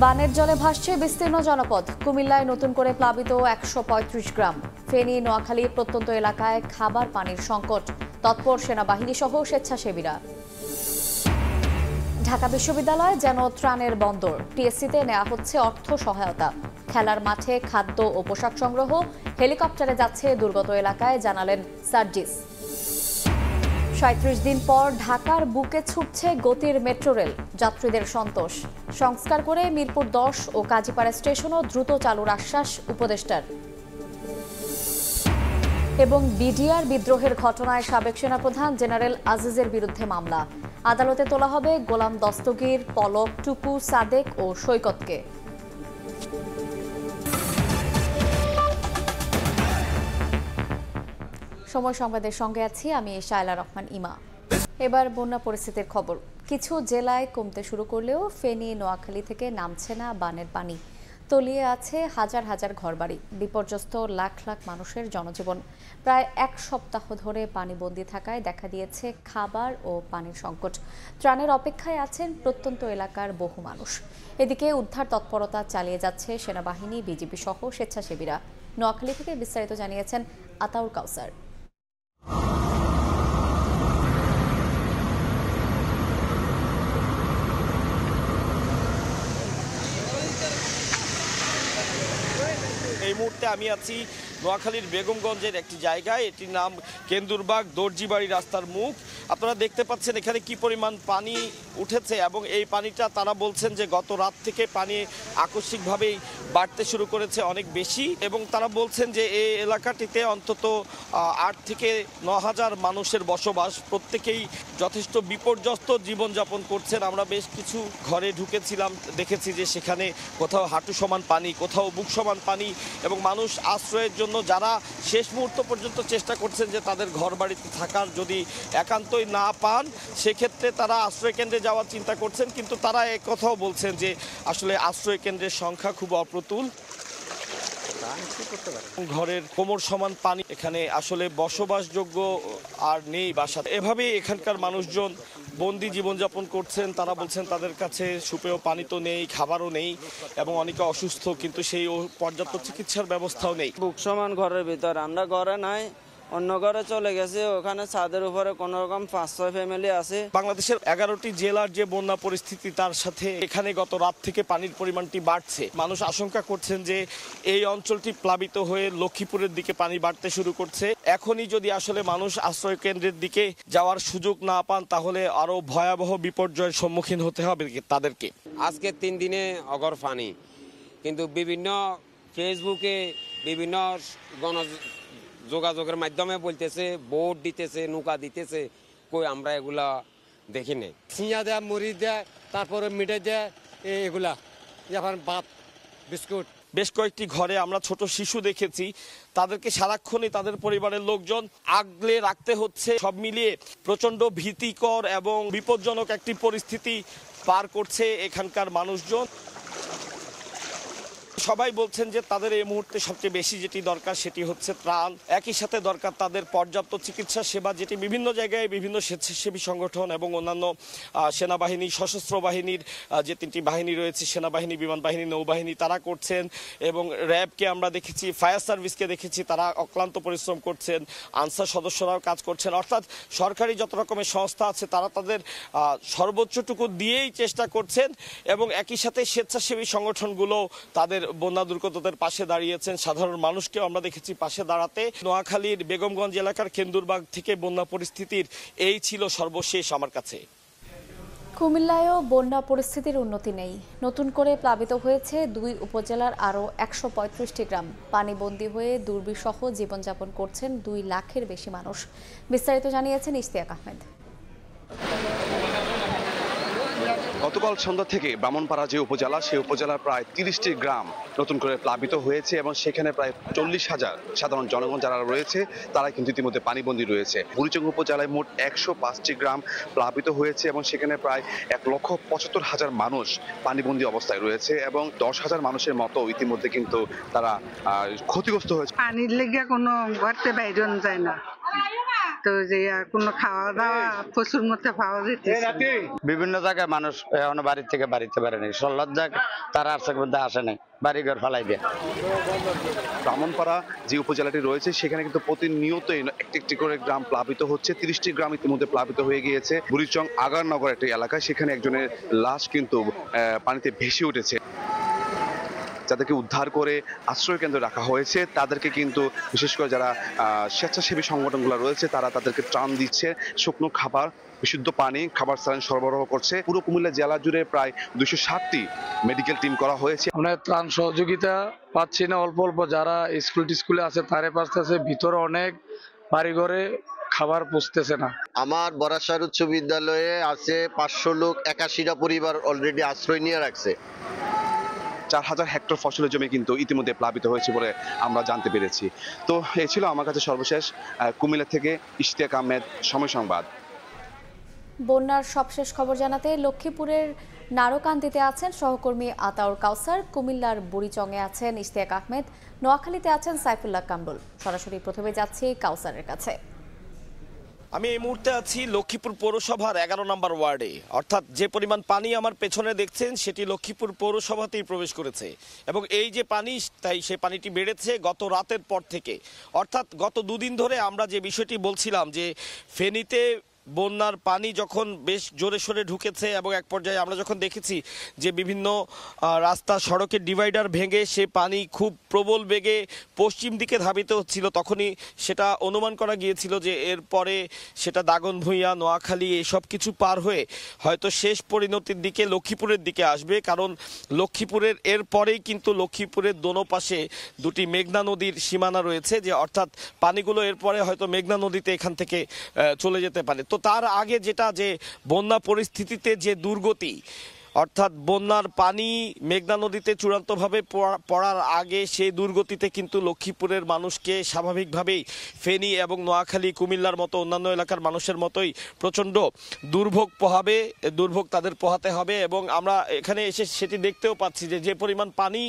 বানের জলে ভাসছে বিস্তীর্ণ জনপদ। কুমিল্লায় নতুন করে প্লাবিত ১৩৫ গ্রাম। ফেনী, নোয়াখালী প্রত্যন্ত এলাকায় খাবার পানির সংকট। তৎপর সেনাবাহিনী সহ স্বেচ্ছাসেবীরা। ঢাকা বিশ্ববিদ্যালয় যেন ত্রাণের বন্দর। টিএসসিতে নেওয়া হচ্ছে অর্থ সহায়তা। খেলার মাঠে খাদ্য ও পোশাক সংগ্রহ। হেলিকপ্টারে যাচ্ছে দুর্গত এলাকায়, জানালেন সার্জিস। ৩৭ দিন পর ঢাকার বুকে ছুটছে গতির মেট্রো রেল। যাত্রীদের সন্তোষ। সংস্কার করে মিরপুর ১০ ও কাজীপাড়া স্টেশনও দ্রুত চালুর আশ্বাস উপদেষ্টার। এবং বিডিআর বিদ্রোহের ঘটনায় সাবেক সেনাপ্রধান জেনারেল আজিজের বিরুদ্ধে মামলা। আদালতে তোলা হবে গোলাম দস্তগীর, পলক, টুকু, সাদেক ও সৈকতকে। সময় সংবাদের সঙ্গে আছি আমি শায়লা রহমান ইমা। এবার বন্যা পরিস্থিতির খবর। কিছু জেলায় কমতে শুরু করলেও ফেনী, নোয়াখালী থেকে নামছে না বানের পানি। তলিয়ে আছে হাজার হাজার ঘরবাড়ি। বিপর্যস্ত লাখ লাখ মানুষের জনজীবন। প্রায় এক সপ্তাহ ধরে পানিবন্দী থাকায় দেখা দিয়েছে খাবার ও পানির সংকট। ত্রাণের অপেক্ষায় আছেন প্রত্যন্ত এলাকার বহু মানুষ। এদিকে উদ্ধার তৎপরতা চালিয়ে যাচ্ছে সেনাবাহিনী, বিজিবি সহ স্বেচ্ছাসেবীরা। নোয়াখালী থেকে বিস্তারিত জানিয়েছেন আতাউর কাউসার। এই মুহূর্তে আমি আছি নোয়াখালীর বেগমগঞ্জের একটি জায়গায়। এটির নাম কেন্দুরবাগ দর্জিবাড়ি রাস্তার মুখ। আপনারা দেখতে পাচ্ছেন এখানে কি পরিমাণ পানি উঠেছে এবং এই পানিটা তারা বলছেন যে গত রাত থেকে পানি আকস্মিকভাবেই বাড়তে শুরু করেছে অনেক বেশি, এবং তারা বলছেন যে এই এলাকাটিতে অন্তত ৮ থেকে ৯ হাজার মানুষের বসবাস। প্রত্যেকেই যথেষ্ট বিপর্যস্ত জীবনযাপন করছেন। আমরা বেশ কিছু ঘরে ঢুকেছিলাম, দেখেছি যে সেখানে কোথাও হাঁটু সমান পানি, কোথাও বুক সমান পানি, এবং মানুষ আশ্রয়ের জন্য যারা শেষ মুহূর্ত পর্যন্ত চেষ্টা করছেন যে তাদের ঘর বাড়িতে থাকার যদি একান্তই না পান সেক্ষেত্রে তারা আশ্রয় কেন্দ্রে যাওয়ার চিন্তা করছেন। কিন্তু তারা এক কথাও বলছেন যে আসলে আশ্রয় কেন্দ্রের সংখ্যা খুব অপ্রতুল। ঘরের কোমর সমান পানি, এখানে আসলে বসবাসযোগ্য আর নেই বাসা। এভাবেই এখানকার মানুষজন বন্দি জীবনযাপন করছেন। তারা বলছেন তাদের কাছে সুপেয় পানি তো নেই, খাবারও নেই, এবং অনেকে অসুস্থ, কিন্তু সেই পর্যাপ্ত চিকিৎসার ব্যবস্থাও নেই। বুক সমান ঘরের ভিতর, আমরা ঘরে নাই, অন্য ঘরে চলে গেছে। ওখানে ছাদের উপরে কোন রকম ৫-৬ ফ্যামিলি আছে। বাংলাদেশের ১১টি জেলার যে বন্যা পরিস্থিতি তার সাথে এখানে গত রাত থেকে পানির পরিমাণটি বাড়ছে। মানুষ আশঙ্কা করছেন যে এই অঞ্চলটি প্লাবিত হয়ে লক্ষ্মীপুরের দিকে পানি বাড়তে শুরু করছে। এখনই যদি আসলে মানুষ আশ্রয় কেন্দ্রের দিকে যাওয়ার সুযোগ না পান তাহলে আরো ভয়াবহ বিপর্যয়ের সম্মুখীন হতে হবে তাদেরকে। আজকে ৩ দিনে অগর পানি, কিন্তু বিভিন্ন ফেসবুকে বিভিন্ন যোগাযোগের মাধ্যমে বলতেছে বোট দিতেছে, নৌকা দিতেছে, কই আমরা এগুলা দেখি নাই। চিয়া দেয়, মুড়ি দেয়, তারপরে মিঠাই দেয়, এগুলা এখন ভাত, বিস্কুট। বেশ কয়েকটি ঘরে আমরা ছোট শিশু দেখেছি, তাদেরকে সারাক্ষণই তাদের পরিবারের লোকজন আগলে রাখতে হচ্ছে। সব মিলিয়ে প্রচন্ড ভীতিকর এবং বিপজ্জনক একটি পরিস্থিতি পার করছে এখানকার মানুষজন। সবাই বলছেন যে তাদের এই মুহূর্তে সবচেয়ে বেশি যেটি দরকার সেটি হচ্ছে ত্রাণ। একই সাথে দরকার তাদের পর্যাপ্ত চিকিৎসা সেবা, যেটি বিভিন্ন জায়গায় বিভিন্ন স্বেচ্ছাসেবী সংগঠন এবং অন্যান্য সেনাবাহিনী, সশস্ত্র বাহিনীর যে ৩টি বাহিনী রয়েছে, সেনাবাহিনী, বিমান বাহিনী, নৌবাহিনী, তারা করছেন। এবং র্যাবকে আমরা দেখেছি, ফায়ার সার্ভিসকে দেখেছি, তারা অক্লান্ত পরিশ্রম করছেন। আনসার সদস্যরাও কাজ করছেন। অর্থাৎ সরকারি যত রকমের সংস্থা আছে তারা তাদের সর্বোচ্চটুকু দিয়েই চেষ্টা করছেন, এবং একই সাথে স্বেচ্ছাসেবী সংগঠনগুলো তাদের বন্যা দুর্গতদের পাশে দাঁড়িয়েছেন। সাধারণ মানুষকেও আমরা দেখেছি পাশে দাঁড়াতে। নোয়াখালীর বেগমগঞ্জ এলাকার কেন্দুরবাগ থেকে বন্যা পরিস্থিতির এই ছিল সর্বশেষ আমার কাছে। কুমিল্লায়ও বন্যা পরিস্থিতির উন্নতি নেই। নতুন করে প্লাবিত হয়েছে ২ উপজেলার আরও ১৩৫টি গ্রাম। পানিবন্দী হয়ে দুর্বিষহ জীবনযাপন করছেন ২ লাখের বেশি মানুষ। বিস্তারিত জানিয়েছেন ইশতিয়াক আহমেদ। গতকাল সন্ধ্যা থেকে ব্রাহ্মণপাড়া যে উপজেলা, সেই উপজেলার প্রায় ৩০টি গ্রাম নতুন করে প্লাবিত হয়েছে, এবং সেখানে প্রায় ৪০,০০০ সাধারণ জনগণ যারা রয়েছে তারা কিন্তু ইতিমধ্যে পানিবন্দী রয়েছে। বুড়িচং উপজেলায় মোট ১০৫টি গ্রাম প্লাবিত হয়েছে, এবং সেখানে প্রায় ১,৭৫,০০০ মানুষ পানিবন্দী অবস্থায় রয়েছে, এবং ১০,০০০ মানুষের মতো ইতিমধ্যে কিন্তু তারা ক্ষতিগ্রস্ত হয়েছে। পানির লেগে কোনো ঘরতে বাইরে যায় না, তো যে কোনো খাওয়া দাওয়া প্রচুর মতো পাওয়া যেতেছে। বিভিন্ন জায়গায় মানুষ এখনো বাড়ির থেকে বাড়িতে পারেনি, সল্লার তারা আর্থিক মধ্যে আসে নাই, বাড়িঘর ফালাই দেয়। ব্রাহ্মণপাড়া যে উপজেলাটি রয়েছে সেখানে কিন্তু প্রতিনিয়তই একটি একটি করে গ্রাম প্লাবিত হচ্ছে। 30টি গ্রাম ইতিমধ্যে প্লাবিত হয়ে গিয়েছে। বুড়িচং আগারনগর একটি এলাকায় সেখানে একজনের লাশ কিন্তু পানিতে ভেসে উঠেছে। যাদেরকে উদ্ধার করে আশ্রয় কেন্দ্রে রাখা হয়েছে তাদেরকে কিন্তু বিশেষ করে যারা স্বেচ্ছাসেবী সংগঠনগুলো রয়েছে তারা তাদেরকে ত্রাণ দিচ্ছে, শুকনো খাবার, বিশুদ্ধ পানি, খাবার স্যালাইন সরবরাহ করছে। পুরো কুমিল্লা জেলা জুড়ে প্রায় 260টি মেডিকেল টিম করা হয়েছে। আমরা ত্রাণ সহযোগিতা পাচ্ছি না, অল্প অল্প যারা স্কুলে আছে তারে পাচ্ছে, ভিতরে অনেক বাড়িঘরে খাবার পৌঁছতেছে না। আমার বরাসার উচ্চ বিদ্যালয়ে আছে 500 লোক, 81টা পরিবার অলরেডি আশ্রয় নিয়ে রাখছে। 4000 হেক্টর ফসলের জমি কিন্তু ইতিমধ্যে প্লাবিত হয়েছে বলে আমরা জানতে পেরেছি। তো এই ছিল আমার কাছে সর্বশেষ কুমিল্লা থেকে ইশতিয়াক আহমেদ, সময় সংবাদ। বন্যার সবশেষ খবর জানাতে লক্ষ্মীপুরের নারকান্দিতে আছেন সহকর্মী আতাউর কাউসার, কুমিল্লার বুড়িচংয়ে আছেন ইশতিয়াক আহমেদ, নোয়াখালীতে আছেন সাইফুল্লাহ কামরুল। সরাসরি প্রথমে যাচ্ছি কাউসারের কাছে। আমি এই মুহূর্তে আছি লক্ষ্মীপুর পৌরসভার 11 নম্বর ওয়ার্ডে, অর্থাৎ যে পরিমাণ পানি আমার পেছনে দেখছেন সেটি লক্ষ্মীপুর পৌরসভাতেই প্রবেশ করেছে এবং এই যে পানি, তাই সেই পানিটি বেড়েছে গত রাতের পর থেকে। অর্থাৎ গত দুদিন ধরে আমরা যে বিষয়টি বলছিলাম যে ফেনীতে বন্যার পানি যখন বেশ জোরে সোরে ঢুকেছে এবং এক পর্যায়ে আমরা যখন দেখেছি যে বিভিন্ন রাস্তা সড়কের ডিভাইডার ভেঙে সে পানি খুব প্রবল বেগে পশ্চিম দিকে ধাবিত হচ্ছিল, তখনই সেটা অনুমান করা গিয়েছিল যে এরপরে সেটা দাগনভূঞা, নোয়াখালী এসব কিছু পার হয়ে হয়তো শেষ পরিণতির দিকে লক্ষ্মীপুরের দিকে আসবে। কারণ লক্ষ্মীপুরের এরপরেই কিন্তু লক্ষ্মীপুরের দোনো পাশে দুটি মেঘনা নদীর সীমানা রয়েছে, যে অর্থাৎ পানিগুলো এরপরে হয়তো মেঘনা নদীতে এখান থেকে চলে যেতে পারে। তো তার আগে যেটা যে বন্যা পরিস্থিতিতে যে দুর্গতি, অর্থাৎ বন্যার পানি মেঘনা নদীতে চূড়ান্তভাবে পড়ার আগে সেই দুর্গতিতে কিন্তু লক্ষ্মীপুরের মানুষকে স্বাভাবিকভাবেই ফেনী এবং নোয়াখালী, কুমিল্লার মতো অন্যান্য এলাকার মানুষের মতোই প্রচণ্ড দুর্ভোগ তাদের পোহাতে হবে। এবং আমরা এখানে এসে সেটি দেখতেও পাচ্ছি যে পরিমাণ পানি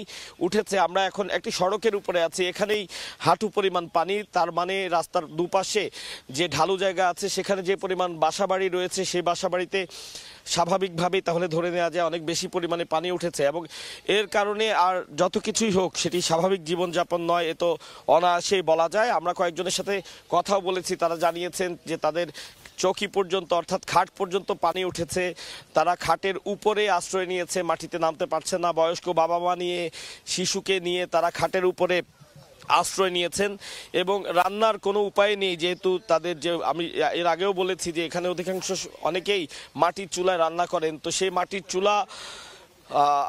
উঠেছে। আমরা এখন একটি সড়কের উপরে আছি, এখানেই হাঁটু পরিমাণ পানি, তার মানে রাস্তার দুপাশে যে ঢালু জায়গা আছে সেখানে যে পরিমাণ বাসাবাড়ি রয়েছে সেই বাসাবাড়িতে স্বাভাবিকভাবেই তাহলে ধরে নেওয়া যায় অনেক বেশি পরিমাণে পানি উঠেছে এবং এর কারণে আর যত কিছুই হোক সেটি স্বাভাবিক জীবনযাপন নয়, এ তো অনায়াসেই বলা যায়। আমরা কয়েকজনের সাথে কথাও বলেছি, তারা জানিয়েছেন যে তাদের চৌকি পর্যন্ত অর্থাৎ খাট পর্যন্ত পানি উঠেছে, তারা খাটের উপরে আশ্রয় নিয়েছে, মাটিতে নামতে পারছে না। বয়স্ক বাবা মা নিয়ে, শিশুকে নিয়ে তারা খাটের উপরে আশ্রয় নিয়েছেন এবং রান্নার কোনো উপায় নেই, যেহেতু তাদের যে আমি এর আগেও বলেছি যে এখানে অধিকাংশ অনেকেই মাটির চুলায় রান্না করেন, তো সেই মাটির চুলা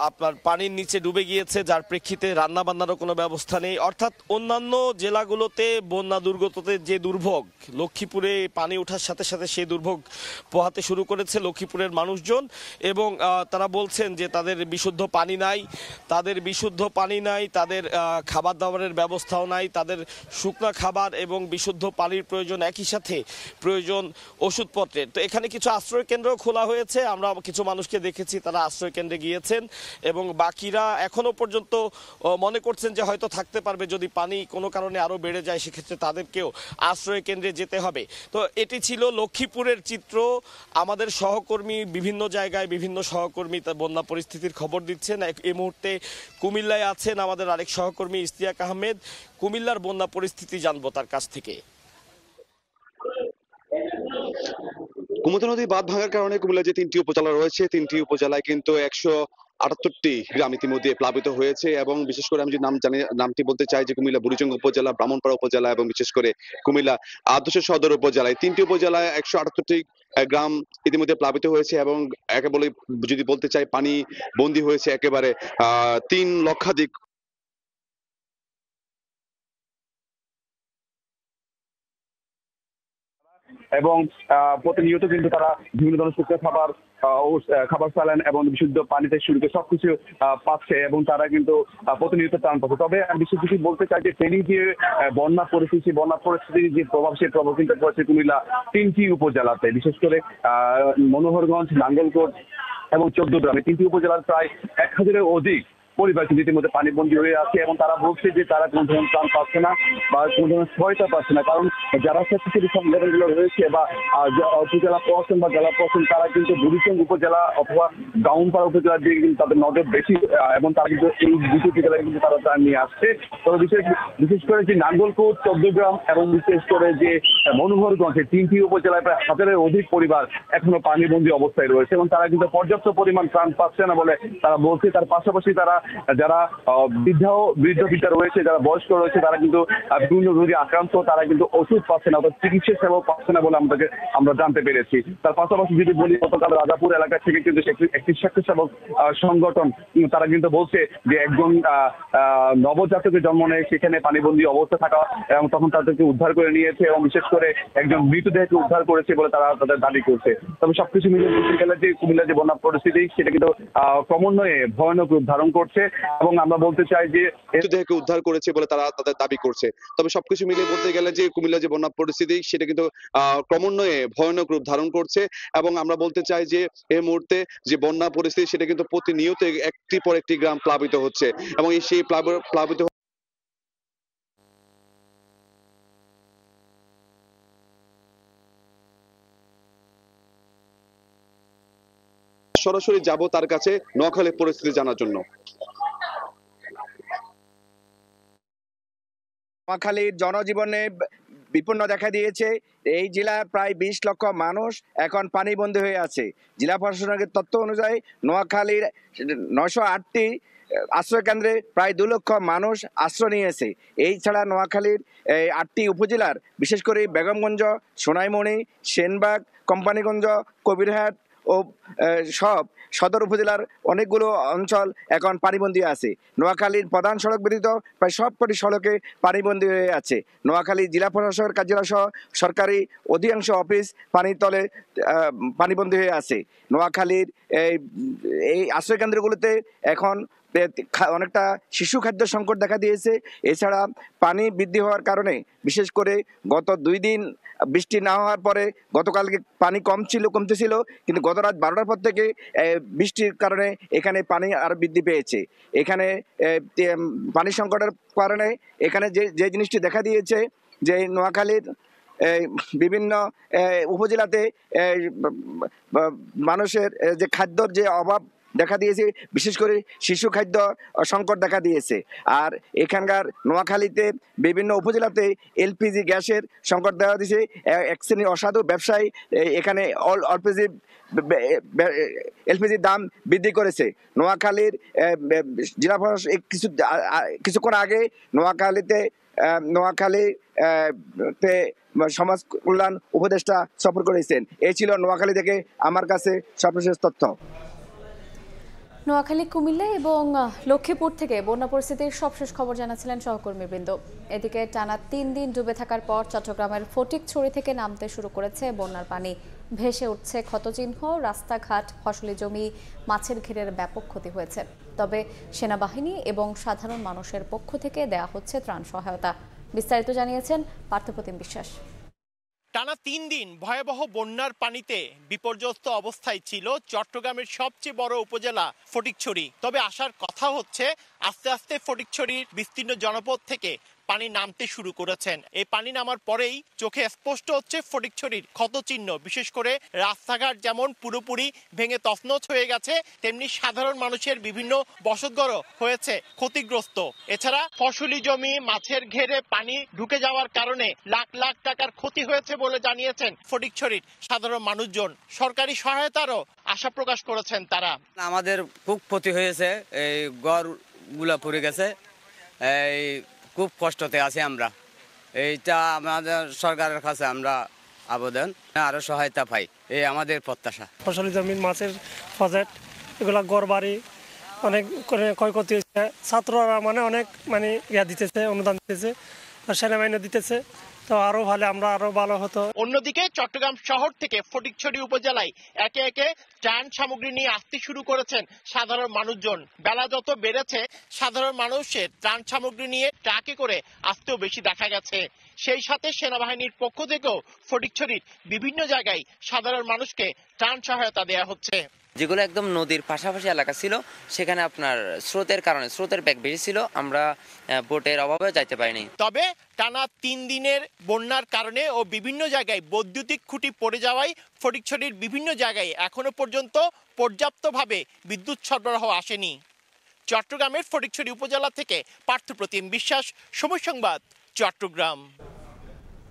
আপনার পানির নিচে ডুবে গিয়েছে, যার প্রেক্ষিতে রান্না বান্নারও কোনো ব্যবস্থা নেই। অর্থাৎ অন্যান্য জেলাগুলোতে বন্যা দুর্গততে যে দুর্ভোগ, লক্ষ্মীপুরে পানি ওঠার সাথে সাথে সেই দুর্ভোগ পোহাতে শুরু করেছে লক্ষ্মীপুরের মানুষজন এবং তারা বলছেন যে তাদের বিশুদ্ধ পানি নাই, তাদের খাবার দাবারের ব্যবস্থাও নাই, তাদের শুকনো খাবার এবং বিশুদ্ধ পানির প্রয়োজন, একই সাথে প্রয়োজন ওষুধপত্রের। তো এখানে কিছু আশ্রয় কেন্দ্র খোলা হয়েছে, আমরা কিছু মানুষকে দেখেছি তারা আশ্রয় কেন্দ্রে গিয়েছেন এবং বাকিরা এখনো পর্যন্ত মনে করছেন যে হয়তো থাকতে পারবে, যদি পানি কোনো কারণে আরো বেড়ে যায় সেক্ষেত্রে তাদেরকেও আশ্রয় কেন্দ্রে যেতে হবে। তো এটি ছিল লক্ষ্মীপুরের চিত্র। আমাদের সহকর্মী বিভিন্ন জায়গায় বিভিন্ন সহকর্মী বন্যা পরিস্থিতির খবর দিচ্ছেন। এই মুহূর্তে কুমিল্লায় আছেন আমাদের আরেক সহকর্মী ইশতিয়াক আহমেদ, কুমিল্লার বন্যা পরিস্থিতি জানবো তার কাছ থেকে। কুমুদা নদী বাঁধ ভাঙার কারণে কুমিল্লার যে 3টি উপজেলা রয়েছে 3টি উপজেলায় কিন্তু 178টি গ্রাম ইতিমধ্যে প্লাবিত হয়েছে এবং বিশেষ করে আমি যে নামটি বলতে চাই যে কুমিল্লা বুড়িচং উপজেলা, ব্রাহ্মণপাড়া উপজেলা এবং বিশেষ করে কুমিল্লা আদর্শ সদর উপজেলায় 3টি উপজেলায় 178টি গ্রাম ইতিমধ্যে প্লাবিত হয়েছে এবং একেবারে যদি বলতে চাই পানি বন্দী হয়েছে একেবারে 3 লক্ষাধিক এবং প্রতিনিয়ত কিন্তু তারা বিভিন্ন ধরনের শুকনো খাবার স্যালাইন এবং বিশুদ্ধ পানিতে শুরু করে সবকিছু পাচ্ছে এবং তারা কিন্তু প্রতিনিয়ত ত্রাণ পাচ্ছে। তবে আমি বিশেষ কিছু বলতে চাই যে ফেনী যে বন্যা পরিস্থিতির যে প্রভাব, সেই প্রভাব কিন্তু পড়েছে কুমিল্লা 3টি উপজেলাতে, বিশেষ করে মনোহরগঞ্জ, নাঙ্গলকোট এবং 14 গ্রামে 3টি উপজেলার প্রায় 1000-এর অধিক পরিবার কিন্তু ইতিমধ্যে পানিবন্দী হয়ে আছে এবং তারা বলছে যে তারা কোনো ধরনের ত্রাণ পাচ্ছে না বা কোনো ধরনের সহায়তা পাচ্ছে না, কারণ যারা স্বেচ্ছাসেবী সংগঠনগুলো রয়েছে বা উপজেলা প্রশাসন বা জেলা প্রশাসন তারা কিন্তু বুড়িচং উপজেলা অথবা গাউনপাড়া উপজেলার দিকে কিন্তু তাদের নজর বেশি এবং তারা কিন্তু এই দুটো উপজেলায় কিন্তু তারা ত্রাণ নিয়ে আসছে। তবে বিশেষ করে যে নাঙ্গলকোট, চৌদ্দগ্রাম এবং বিশেষ করে যে মনোহরগঞ্জ, তিনটি উপজেলায় প্রায় 1000-এর অধিক পরিবার এখনো পানিবন্দী অবস্থায় রয়েছে এবং তারা কিন্তু পর্যাপ্ত পরিমাণ ত্রাণ পাচ্ছে না বলে তারা বলছে। তার পাশাপাশি তারা যারা বৃদ্ধ রয়েছে, যারা বয়স্ক রয়েছে, তারা কিন্তু বিভিন্ন রোগে আক্রান্ত, তারা কিন্তু ওষুধ পাচ্ছে না অর্থাৎ চিকিৎসা সেবাও পাচ্ছে না বলে আমরা জানতে পেরেছি। তার পাশাপাশি যদি বলি, গতকাল রাজাপুর এলাকা থেকে কিন্তু একটি স্বেচ্ছাসেবক সংগঠন তারা কিন্তু বলছে যে একজন নবজাতকের জন্ম নেয় সেখানে পানিবন্দী অবস্থা থাকা এবং তখন তাদেরকে উদ্ধার করে নিয়েছে এবং বিশেষ করে একজন মৃতদেহকে উদ্ধার করেছে বলে তারা তাদের দাবি করছে। তবে সবকিছু মিলিয়ে বলতে গেলে যে কুমিল্লার যে বন্যা পরিস্থিতি সেটা কিন্তু ক্রমান্বয়ে ভয়ানক রূপ ধারণ করছে এবং আমরা বলতে চাই যে মৃতদেহকে উদ্ধার করেছে বলে তারা তাদের দাবি করছে। তবে সবকিছু মিলিয়ে বলতে গেলে যে কুমিল্লার যে বন্যা পরিস্থিতি সেটা কিন্তু ক্রমান্বয়ে ভয়ানক রূপ ধারণ করছে এবং আমরা বলতে চাই যে এই মুহূর্তে যে বন্যা পরিস্থিতি সেটা কিন্তু প্রতিনিয়ত একটি পর একটি গ্রাম প্লাবিত হচ্ছে এবং সেই প্লাবিত সরাসরি যাব তার কাছে নোয়াখালীর পরিস্থিতি জানার জন্য। নোয়াখালীর জনজীবনে বিপন্ন দেখা দিয়েছে। এই জেলায় প্রায় 20 লক্ষ মানুষ এখন পানিবন্দী হয়ে আছে। জেলা প্রশাসনের তথ্য অনুযায়ী নোয়াখালীর 908টি আশ্রয় কেন্দ্রে প্রায় 2 লক্ষ মানুষ আশ্রয় নিয়েছে। এই ছাড়া নোয়াখালীর 8টি উপজেলার বিশেষ করে বেগমগঞ্জ, সোনাইমণি, সেনবাগ, কোম্পানিগঞ্জ, কবিরহাট ও সব সদর উপজেলার অনেকগুলো অঞ্চল এখন পানিবন্দী আছে। নোয়াখালীর প্রধান সড়ক ব্যতীত প্রায় সবকটি সড়কে পানিবন্দী হয়ে আছে। নোয়াখালী জেলা প্রশাসকের কার্যালয় সহ সরকারি অধিকাংশ অফিস পানির তলে পানিবন্দী হয়ে আছে। নোয়াখালীর এই আশ্রয়কেন্দ্রগুলোতে এখন অনেকটা শিশু খাদ্য সংকট দেখা দিয়েছে। এছাড়া পানি বৃদ্ধি হওয়ার কারণে বিশেষ করে গত 2 দিন বৃষ্টি না হওয়ার পরে গতকালকে পানি কমতেছিল, কিন্তু গত রাত 12টার পর থেকে বৃষ্টির কারণে এখানে পানি আরো বৃদ্ধি পেয়েছে। এখানে পানি সংকটের কারণে এখানে যে জিনিসটি দেখা দিয়েছে যে নোয়াখালীর বিভিন্ন উপজেলাতে মানুষের যে খাদ্যর যে অভাব দেখা দিয়েছে, বিশেষ করে শিশু খাদ্য সংকট দেখা দিয়েছে। আর এখানকার নোয়াখালীতে বিভিন্ন উপজেলাতে এলপিজি গ্যাসের সংকট দেখা দিয়েছে। এক শ্রেণীর অসাধু ব্যবসায়ী এখানে এলপিজির দাম বৃদ্ধি করেছে। নোয়াখালীর জেলা প্রশাসন কিছুক্ষণ আগে নোয়াখালী সমাজ কল্যাণ উপদেষ্টা সফর করেছেন। এই ছিল নোয়াখালী থেকে আমার কাছে সর্বশেষ তথ্য। নোয়াখালী, কুমিল্লা এবং লক্ষ্মীপুর থেকে বন্যা পরিস্থিতির সবশেষ খবর জানাচ্ছিলেন সহকর্মীবৃন্দ। এদিকে টানা 3 দিন ডুবে থাকার পর চট্টগ্রামের ফটিকছড়ি থেকে নামতে শুরু করেছে বন্যার পানি। ভেসে উঠছে ক্ষতচিহ্ন, রাস্তাঘাট, ফসলি জমি, মাছের ঘেরের ব্যাপক ক্ষতি হয়েছে। তবে সেনাবাহিনী এবং সাধারণ মানুষের পক্ষ থেকে দেয়া হচ্ছে ত্রাণ সহায়তা। বিস্তারিত জানিয়েছেন পার্থপ্রতিম বিশ্বাস। টানা 3 দিন ভয়াবহ বন্যার পানিতে বিপর্যস্ত অবস্থায় ছিল চট্টগ্রামের সবচেয়ে বড় উপজেলা ফটিকছড়ি। তবে আসার কথা হচ্ছে আস্তে আস্তে ফটিকছড়ির বিস্তীর্ণ জনপদ থেকে পানি নামতে শুরু করেছেন। এই পানি নামার পরেই চোখে স্পষ্ট হচ্ছে ফটিকছড়ির ক্ষতচিহ্ন। বিশেষ করে রাস্তাঘাট যেমন পুরোপুরি ভেঙে তছনছ হয়ে গেছে, তেমনি সাধারণ মানুষের বিভিন্ন বসতঘরও হয়েছে ক্ষতিগ্রস্ত। এছাড়া ফসলি জমি, মাছের ঘেরে পানি ঢুকে যাওয়ার কারণে লাখ লাখ টাকার ক্ষতি হয়েছে বলে জানিয়েছেন ফটিকছড়ির সাধারণ মানুষজন। সরকারি সহায়তারও আশা প্রকাশ করেছেন তারা। আমাদের খুব ক্ষতি হয়েছে, এই ঘরগুলা পড়ে গেছে, এই খুব কষ্টতে আছি আমরা। এইটা আমাদের সরকারের কাছে আমরা আবেদন আরো সহায়তা পাই, এই আমাদের প্রত্যাশা। ফসলি জমির মাছের প্রজেক্ট এগুলা ঘর বাড়ি অনেক ক্ষয়ক্ষতি হয়েছে। ছাত্ররা অনেক দিতেছে, অনুদান দিতেছে, সেনাবাহিনী দিতেছে, তো আরো ভালো আমরা আরো ভালো হতো। অন্যদিকে চট্টগ্রাম শহর থেকে ফটিকছড়ি উপজেলায় একে একে ত্রাণ সামগ্রী নিয়ে আসতে শুরু করেছেন সাধারণ মানুষজন। বেলা যত বেড়েছে সাধারণ মানুষের ত্রাণ সামগ্রী নিয়ে ট্রাকে করে আসতেও বেশি দেখা গেছে। সেই সাথে সেনাবাহিনীর পক্ষ থেকেও ফটিকছড়ির বিভিন্ন জায়গায় সাধারণ মানুষকে ত্রাণ সহায়তা দেওয়া হচ্ছে। যেগুলো একদম নদীর পাশাপাশি এলাকা ছিল সেখানে আপনার স্রোতের বেগ বেশি ছিল, আমরা বোটের অভাবে যাইতে পারিনি। তবে টানা 3 দিনের বন্যার কারণে ও বিভিন্ন জায়গায় বৈদ্যুতিক খুঁটি পড়ে যাওয়ায় ফটিকছড়ির বিভিন্ন জায়গায় এখনো পর্যন্ত পর্যাপ্তভাবে বিদ্যুৎ সরবরাহ আসেনি। চট্টগ্রামের ফটিকছড়ি উপজেলা থেকে পার্থপ্রতিম বিশ্বাস, সময় সংবাদ, চট্টগ্রাম।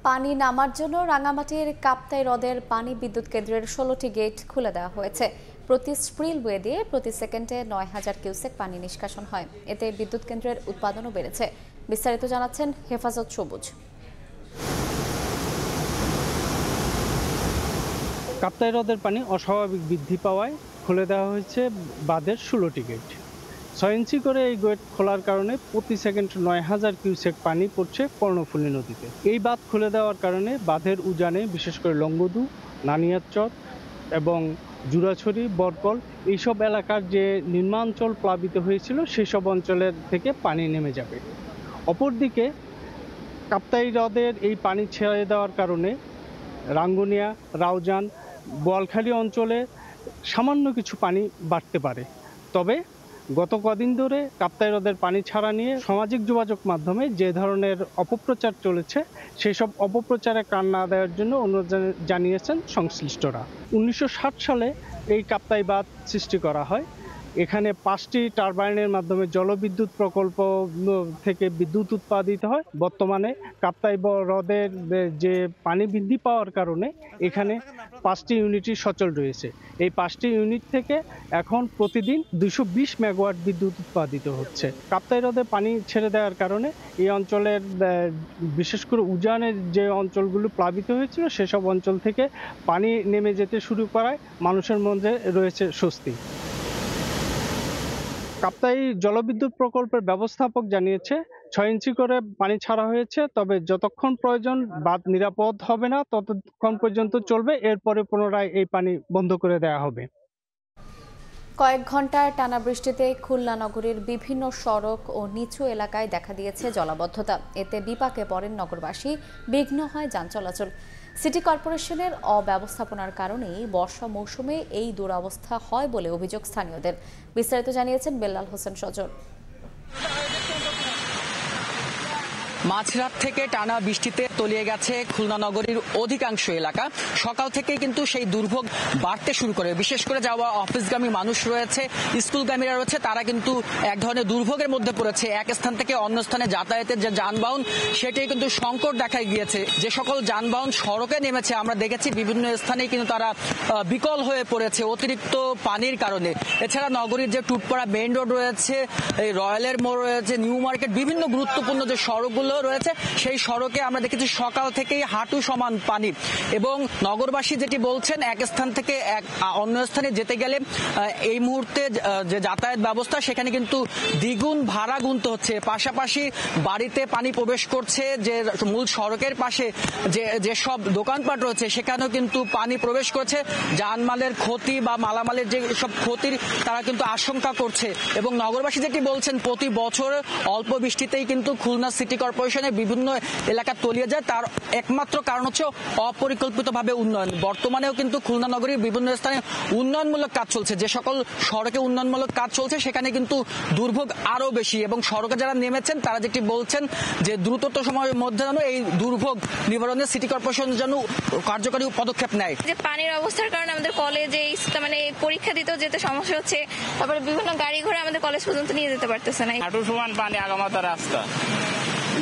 পানি নামার জন্য রাঙামাটির কাপ্তাই হ্রদের পানি বিদ্যুৎ কেন্দ্রের 16টি গেট খুলে দেওয়া হয়েছে। প্রতি স্প্রিলওয়ে দিয়ে প্রতি সেকেন্ডে 9000 কিউসেক পানি নিষ্কাশন হয়। এতে বিদ্যুৎ কেন্দ্রের উৎপাদনও বেড়েছে। বিস্তারিত জানাচ্ছেন হেফাজত সবুজ। কাপ্তাই হ্রদের পানি অস্বাভাবিক বৃদ্ধি পাওয়ায় খুলে দেওয়া হয়েছে বাঁধের 16টি গেট। 6 ইঞ্চি করে এই গেট খোলার কারণে প্রতি সেকেন্ড 9000 কিউসেক পানি পড়ছে কর্ণফুলী নদীতে। এই বাঁধ খুলে দেওয়ার কারণে বাঁধের উজানে বিশেষ করে লংগদু, নানিয়ারচর এবং জুরাছড়ি, বরকল এইসব এলাকার যে নিম্নাঞ্চল প্লাবিত হয়েছিল সেসব অঞ্চলের থেকে পানি নেমে যাবে। অপরদিকে কাপ্তাই হ্রদের এই পানি ছেড়ে দেওয়ার কারণে রাঙ্গুনিয়া, রাউজান, বোয়ালখালী অঞ্চলে সামান্য কিছু পানি বাড়তে পারে। তবে গত কদিন ধরে কাপ্তাই হ্রদের পানি ছাড়া নিয়ে সামাজিক যোগাযোগ মাধ্যমে যে ধরনের অপপ্রচার চলেছে সেই সব অপপ্রচারে কান না দেওয়ার জন্য অনুরোধ জানিয়েছেন সংশ্লিষ্টরা। 1960 সালে এই কাপ্তাই বাঁধ সৃষ্টি করা হয়। এখানে 5টি টারবাইনের মাধ্যমে জলবিদ্যুৎ প্রকল্প থেকে বিদ্যুৎ উৎপাদিত হয়। বর্তমানে কাপ্তাই হ্রদের যে পানি বৃদ্ধি পাওয়ার কারণে এখানে 5টি ইউনিটই সচল রয়েছে। এই 5টি ইউনিট থেকে এখন প্রতিদিন 220 মেগাওয়াট বিদ্যুৎ উৎপাদিত হচ্ছে। কাপ্তাই হ্রদে পানি ছেড়ে দেওয়ার কারণে এই অঞ্চলের বিশেষ করে উজানের যে অঞ্চলগুলো প্লাবিত হয়েছিল সেসব অঞ্চল থেকে পানি নেমে যেতে শুরু করায় মানুষের মধ্যে রয়েছে স্বস্তি। কাপ্তাই জলবিদ্যুৎ প্রকল্পের ব্যবস্থাপক জানিয়েছে 6 ইঞ্চি করে পানি ছাড়া হয়েছে, তবে যতক্ষণ প্রয়োজন বাঁধ নিরাপদ হবে না ততক্ষণ পর্যন্ত চলবে, এরপরে পুনরায় এই পানি বন্ধ করে দেওয়া হবে। কয়েক ঘন্টার টানা বৃষ্টিতে খুলনা নগরীর বিভিন্ন সড়ক ও নিচু এলাকায় দেখা দিয়েছে জলাবদ্ধতা। এতে বিপাকে পড়েন নগরবাসী, বিঘ্ন হয় যান চলাচল। সিটি কর্পোরেশনের অব্যবস্থাপনার কারণেই বর্ষা মৌসুমে এই দুরবস্থা হয় বলে অভিযোগ স্থানীয়দের। বিস্তারিত জানিয়েছেন বেল্লাল হোসেন সজল। মাঝরাত থেকে টানা বৃষ্টিতে তলিয়ে গেছে খুলনা নগরীর অধিকাংশ এলাকা। সকাল থেকেই কিন্তু সেই দুর্ভোগ বাড়তে শুরু করে। বিশেষ করে যাওয়া অফিসগামী মানুষ রয়েছে, স্কুলগামীরা রয়েছে, তারা কিন্তু এক ধরনের দুর্ভোগের মধ্যে পড়েছে। এক স্থান থেকে অন্য স্থানে যাতায়াতের যে যানবাহন সেটাই কিন্তু সংকট দেখা গিয়েছে। যে সকল যানবাহন সড়কে নেমেছে আমরা দেখেছি বিভিন্ন স্থানেই কিন্তু তারা বিকল হয়ে পড়েছে অতিরিক্ত পানির কারণে। এছাড়া নগরীর যে টুটপাড়া মেইন রোড রয়েছে, এই রয়্যালের মোড় রয়েছে, নিউ মার্কেট, বিভিন্ন গুরুত্বপূর্ণ যে সড়কগুলো রয়েছে সেই সড়কে আমরা দেখেছি সকাল থেকেই হাঁটু সমান পানি। এবং নগরবাসী যেটি বলছেন, এক স্থান থেকে অন্য স্থানে যেতে গেলে এই মুহূর্তে যে যাতায়াত ব্যবস্থা সেখানে কিন্তু দ্বিগুণ ভাড়া গুনতে হচ্ছে। পাশাপাশি বাড়িতে পানি প্রবেশ করছে, যে মূল সড়কের পাশে যেসব দোকানপাট রয়েছে সেখানেও কিন্তু পানি প্রবেশ করছে। জানমালের ক্ষতি বা মালামালের যে সব ক্ষতির তারা কিন্তু আশঙ্কা করছে। এবং নগরবাসী যেটি বলছেন, প্রতি বছর অল্প বৃষ্টিতেই কিন্তু খুলনা সিটি কর্পোরেশনের বিভিন্ন এলাকা তলিয়ে যায়। তার একমাত্র কারণ হচ্ছে অপরিকল্পিতভাবে উন্নয়ন। বর্তমানেও কিন্তু খুলনা নগরীর বিভিন্ন স্থানে উন্নয়নমূলক কাজ চলছে। যে সকল সড়কে উন্নয়নমূলক কাজ চলছে সেখানে কিন্তু দুর্ভোগ আরো বেশি। এবং সড়কে যারা নেমেছেন তারা যেটি বলছেন যে দ্রুততম সময়ের মধ্যে যেন এই দুর্ভোগ নিবারণে সিটি কর্পোরেশন যেন কার্যকরী পদক্ষেপ নেয়। যে পানির অবস্থার কারণে আমাদের কলেজে মানে পরীক্ষা দিতেও যেতে সমস্যা হচ্ছে। তারপরে বিভিন্ন গাড়ি ঘোড়া আমাদের কলেজ পর্যন্ত নিয়ে যেতে পারতেছে না। হাঁটু সমান পানি, আগামাতা রাস্তা,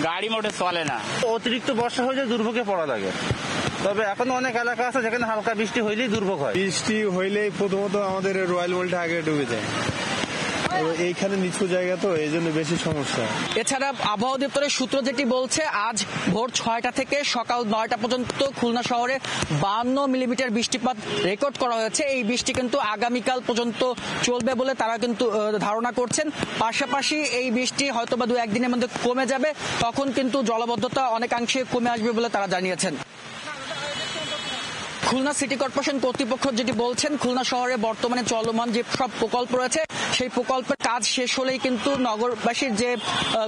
গাড়ি মোটে চলে না। অতিরিক্ত বর্ষা হয়ে দুর্ভোগে পড়া লাগে। তবে এখন অনেক এলাকা আছে যেখানে হালকা বৃষ্টি হইলেই দুর্ভোগ হয়। বৃষ্টি হইলেই প্রথমত আমাদের রয়্যাল মলটা আগে ডুবে যায়। এইখানে নিচু জায়গা তো এই জন্য বেশি সমস্যা। এছাড়া আবহাওয়া দপ্তরের সূত্র যেটি বলছে, আজ ভোর 6টা থেকে সকাল 9টা পর্যন্ত খুলনা শহরে 52 মিলিমিটার বৃষ্টিপাত রেকর্ড করা হয়েছে। এই বৃষ্টি কিন্তু আগামীকাল পর্যন্ত চলবে বলে তারা কিন্তু ধারণা করছেন। পাশাপাশি এই বৃষ্টি হয়তো বা 2-1 দিনের মধ্যে কমে যাবে, তখন কিন্তু জলাবদ্ধতা অনেকাংশে কমে আসবে বলে তারা জানিয়েছেন। খুলনা সিটি কর্পোরেশন কর্তৃপক্ষ যেটি বলছেন, খুলনা শহরে বর্তমানে চলমান যে সব প্রকল্প রয়েছে সেই প্রকল্পের কাজ শেষ হলেই কিন্তু নগরবাসীর যে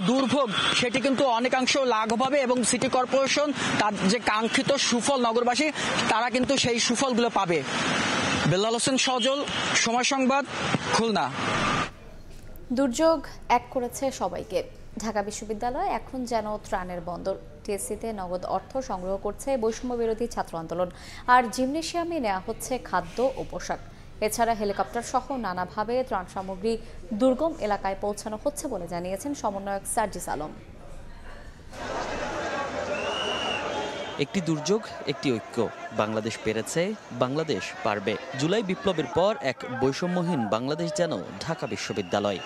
দুর্ভোগ সেটি কিন্তু অনেকাংশ লাঘব হবে এবং সিটি কর্পোরেশন তার যে কাঙ্ক্ষিত সুফল নগরবাসী তারা কিন্তু সেই সুফলগুলো পাবে। বেলাল হোসেন সজল, সময় সংবাদ, খুলনা। দুর্যোগ এক করেছে সবাইকে। ঢাকা বিশ্ববিদ্যালয় এখন যেন ত্রাণের বন্দর। টিএসসিতে নগদ অর্থ সংগ্রহ করছে বৈষম্য বিরোধী ছাত্র আন্দোলন, আর জিমনেশিয়ামে নেওয়া হচ্ছে খাদ্য ও পোশাক। এছাড়া হেলিকপ্টার সহ নানাভাবে ত্রাণ সামগ্রী দুর্গম এলাকায় পৌঁছানো হচ্ছে বলে জানিয়েছেন সমন্বয়ক সার্জিস আলম। একটি দুর্যোগ, একটি ঐক্য। বাংলাদেশ পেরেছে, বাংলাদেশ পারবে। জুলাই বিপ্লবের পর এক বৈষম্যহীন বাংলাদেশ যেন ঢাকা বিশ্ববিদ্যালয়।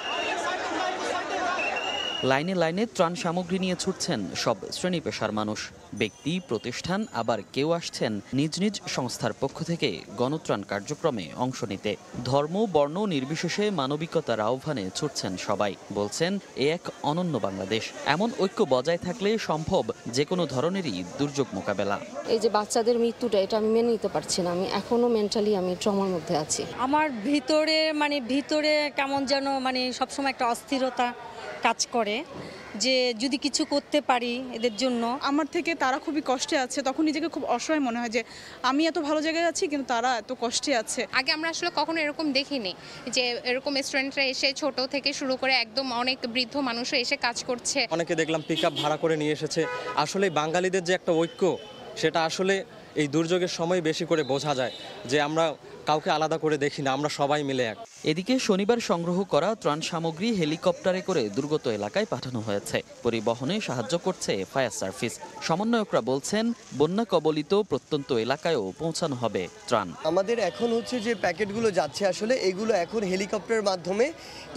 লাইনে লাইনে ত্রাণ সামগ্রী নিয়ে ছুটছেন সব শ্রেণী পেশার মানুষ, ব্যক্তি, প্রতিষ্ঠান, আবার কেউ আসছেন নিজ নিজ সংস্থার পক্ষ থেকে গণত্রাণ কার্যক্রমে অংশ নিতে। ধর্ম, বর্ণ নির্বিশেষে মানবিকতার আহ্বানে ছুটছেন সবাই। বলছেন এ এক অনন্য বাংলাদেশ। এমন ঐক্য বজায় থাকলে সম্ভব যে কোনো ধরনেরই দুর্যোগ মোকাবেলা। এই যে বাচ্চাদের মৃত্যুটা, এটা আমি মেনে নিতে পারছি না। আমি এখনো মেন্টালি আমি ট্রমার মধ্যে আছি। আমার ভিতরে কেমন যেন সবসময় একটা অস্থিরতা কাজ করে যে যদি কিছু করতে পারি এদের জন্য। আমার থেকে তারা খুবই কষ্টে আছে, তখন নিজেকে খুব অসহায় মনে হয় যে আমি এত ভালো জায়গায় আছি কিন্তু তারা এত কষ্টে আছে। আগে আমরা আসলে কখনো এরকম দেখিনি যে এরকম স্টুডেন্টরা এসে ছোট থেকে শুরু করে একদম অনেক বৃদ্ধ মানুষও এসে কাজ করছে। অনেকে দেখলাম পিকআপ ভাড়া করে নিয়ে এসেছে। আসলে বাঙালিদের যে একটা ঐক্য, সেটা আসলে এই দুর্যোগের সময় বেশি করে বোঝা যায় যে আমরা কাউকে আলাদা করে দেখি না, আমরা সবাই মিলে এক। এদিকে শনিবার সংগ্রহ করা ত্রাণ সামগ্রী হেলিকপ্টারে করে দুর্গত এলাকায় পাঠানো হয়েছে। পরিবহনে সাহায্য করছে ফায়ার সার্ভিস। সমন্বয়করা বলছেন বন্যা কবলিত প্রত্যন্ত এলাকায়ও পৌঁছানো হবে ত্রাণ। আমাদের এখন হচ্ছে যে প্যাকেটগুলো যাচ্ছে, আসলে এগুলো এখন হেলিকপ্টারের মাধ্যমে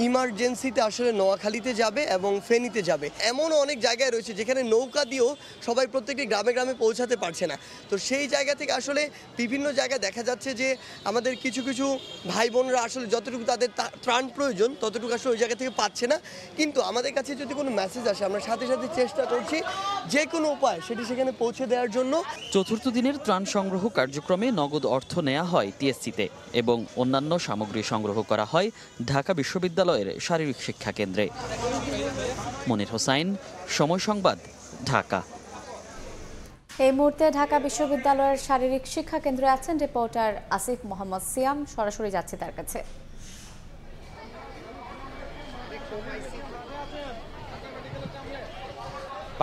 ইমার্জেন্সিতে আসলে নোয়াখালীতে যাবে এবং ফেনীতে যাবে। এমন অনেক জায়গায় রয়েছে যেখানে নৌকা দিয়েও সবাই প্রত্যেকটি গ্রামে গ্রামে পৌঁছাতে পারছে না। তো সেই জায়গা থেকে আসলে বিভিন্ন জায়গায় দেখা যাচ্ছে যে আমাদের কিছু কিছু ভাই বোনরা আসলে যতটুকু তাদের ত্রাণ প্রয়োজন ততটুকু আসলে ওই জায়গা থেকে পাচ্ছে না। কিন্তু আমাদের কাছে যদি কোনো মেসেজ আসে, আমরা সাথে সাথে চেষ্টা করছি যে কোনো উপায় সেটি সেখানে পৌঁছে দেওয়ার জন্য। চতুর্থ দিনের ত্রাণ সংগ্রহ কার্যক্রমে নগদ অর্থ নেওয়া হয় টিএসসিতে এবং অন্যান্য সামগ্রী সংগ্রহ করা হয় ঢাকা বিশ্ববিদ্যালয়ের শারীরিক শিক্ষা কেন্দ্রে। মনির হোসাইন, সময় সংবাদ, ঢাকা। এই মুহূর্তে ঢাকা বিশ্ববিদ্যালয়ের শারীরিক শিক্ষা কেন্দ্রে আছেন রিপোর্টার আসিফ মোহাম্মদ সিয়াম। সরাসরি যাচ্ছে তার কাছে।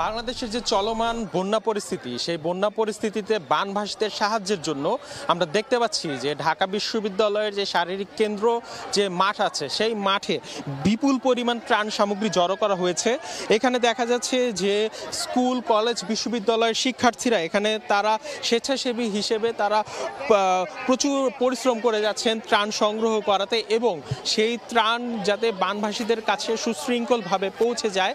বাংলাদেশের যে চলমান বন্যা পরিস্থিতি, সেই বন্যা পরিস্থিতিতে বানভাসীদের সাহায্যের জন্য আমরা দেখতে পাচ্ছি যে ঢাকা বিশ্ববিদ্যালয়ের যে শারীরিক কেন্দ্র যে মাঠ আছে, সেই মাঠে বিপুল পরিমাণ ত্রাণ সামগ্রী জড়ো করা হয়েছে। এখানে দেখা যাচ্ছে যে স্কুল, কলেজ, বিশ্ববিদ্যালয়ের শিক্ষার্থীরা এখানে তারা স্বেচ্ছাসেবী হিসেবে তারা প্রচুর পরিশ্রম করে যাচ্ছেন ত্রাণ সংগ্রহ করাতে, এবং সেই ত্রাণ যাতে বানভাসীদের কাছে সুশৃঙ্খলভাবে পৌঁছে যায়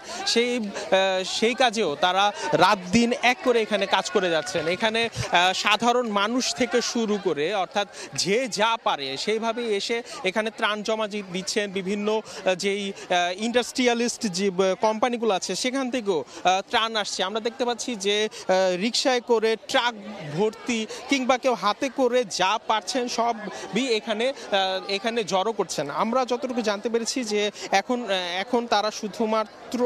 সেই কাজেও তারা রাত দিন এক করে এখানে কাজ করে যাচ্ছেন। এখানে সাধারণ মানুষ থেকে শুরু করে অর্থাৎ যে যা পারে সেইভাবেই এসে এখানে ত্রাণ জমা দিচ্ছেন। বিভিন্ন যেই ইন্ডাস্ট্রিয়ালিস্ট যে কোম্পানিগুলো আছে সেখান থেকেও ত্রাণ আসছে। আমরা দেখতে পাচ্ছি যে রিকশায় করে, ট্রাক ভর্তি, কিংবা কেউ হাতে করে যা পারছেন সবই এখানে জড়ো করছেন। আমরা যতটুকু জানতে পেরেছি যে এখন তারা শুধুমাত্র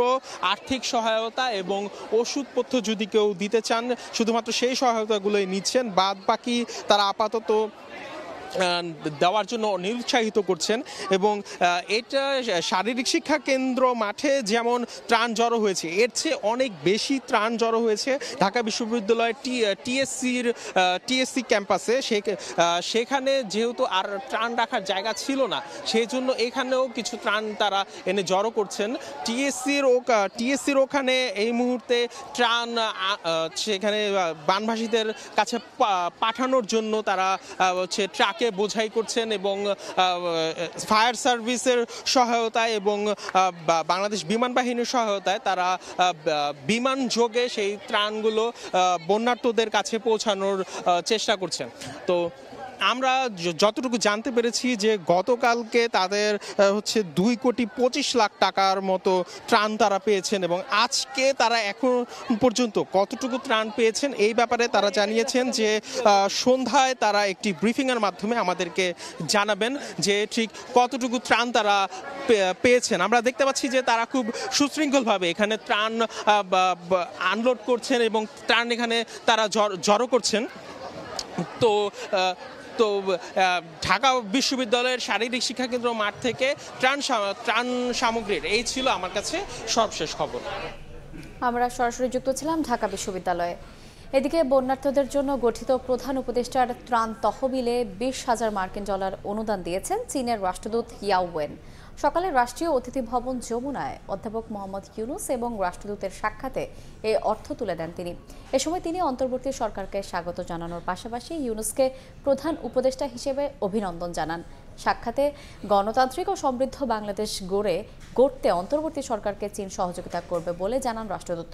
আর্থিক সহায়তা এবং ওষুধপত্র যদি কেউ দিতে চান শুধুমাত্র সেই সহায়তাগুলোই নিচ্ছেন, বাদ বাকি তারা আপাতত দেওয়ার জন্য নিরুৎসাহিত করছেন। এবং এটা শারীরিক শিক্ষা কেন্দ্র মাঠে যেমন ত্রাণ জড়ো হয়েছে, এর চেয়ে অনেক বেশি ত্রাণ জড়ো হয়েছে ঢাকা বিশ্ববিদ্যালয়ের টিএসসি ক্যাম্পাসে। সেখানে যেহেতু আর ত্রাণ রাখার জায়গা ছিল না, সেই জন্য এখানেও কিছু ত্রাণ তারা এনে জড়ো করছেন। টিএসসির ওখানে এই মুহূর্তে ত্রাণ সেখানে বানভাসীদের কাছে পাঠানোর জন্য তারা হচ্ছে ট্রাকে বোঝাই করছেন, এবং ফায়ার সার্ভিসের সহায়তায় এবং বাংলাদেশ বিমান বাহিনীর সহায়তায় তারা বিমান যোগে সেই ত্রাণগুলো বন্যার্তদের কাছে পৌঁছানোর চেষ্টা করছেন। তো আমরা যতটুকু জানতে পেরেছি যে গতকালকে তাদের হচ্ছে 2,25,00,000 টাকার মতো ত্রাণ তারা পেয়েছেন, এবং আজকে তারা এখন পর্যন্ত কতটুকু ত্রাণ পেয়েছেন এই ব্যাপারে তারা জানিয়েছেন যে সন্ধ্যায় তারা একটি ব্রিফিংয়ের মাধ্যমে আমাদেরকে জানাবেন যে ঠিক কতটুকু ত্রাণ তারা পেয়েছেন। আমরা দেখতে পাচ্ছি যে তারা খুব সুশৃঙ্খলভাবে এখানে ত্রাণ আনলোড করছেন এবং ত্রাণ এখানে তারা জড়ো করছেন। তো তো ঢাকা বিশ্ববিদ্যালয়ের শারীরিক শিক্ষা কেন্দ্র মাঠ থেকে ত্রাণ সামগ্রীর এই ছিল আমার কাছে সর্বশেষ খবর। আমরা সরাসরি যুক্ত ছিলাম ঢাকা বিশ্ববিদ্যালয়ে। এদিকে বন্যার্তদের জন্য গঠিত প্রধান উপদেষ্টার ত্রাণ তহবিলে 20,000 মার্কিন ডলার অনুদান দিয়েছেন চীনের রাষ্ট্রদূত ইয়াও ওয়েন। সকালে রাষ্ট্রীয় অতিথি ভবন যমুনায় অধ্যাপক মোহাম্মদ ইউনুস এবং রাষ্ট্রদূতের সাক্ষাতে এই অর্থ তুলে দেন তিনি। এ সময় তিনি অন্তর্বর্তী সরকারকে স্বাগত জানানোর পাশাপাশি ইউনুসকে প্রধান উপদেষ্টা হিসেবে অভিনন্দন জানান। সাক্ষাতে গণতান্ত্রিক ও সমৃদ্ধ বাংলাদেশ গড়তে অন্তর্বর্তী সরকারকে চীন সহযোগিতা করবে বলে জানান রাষ্ট্রদূত।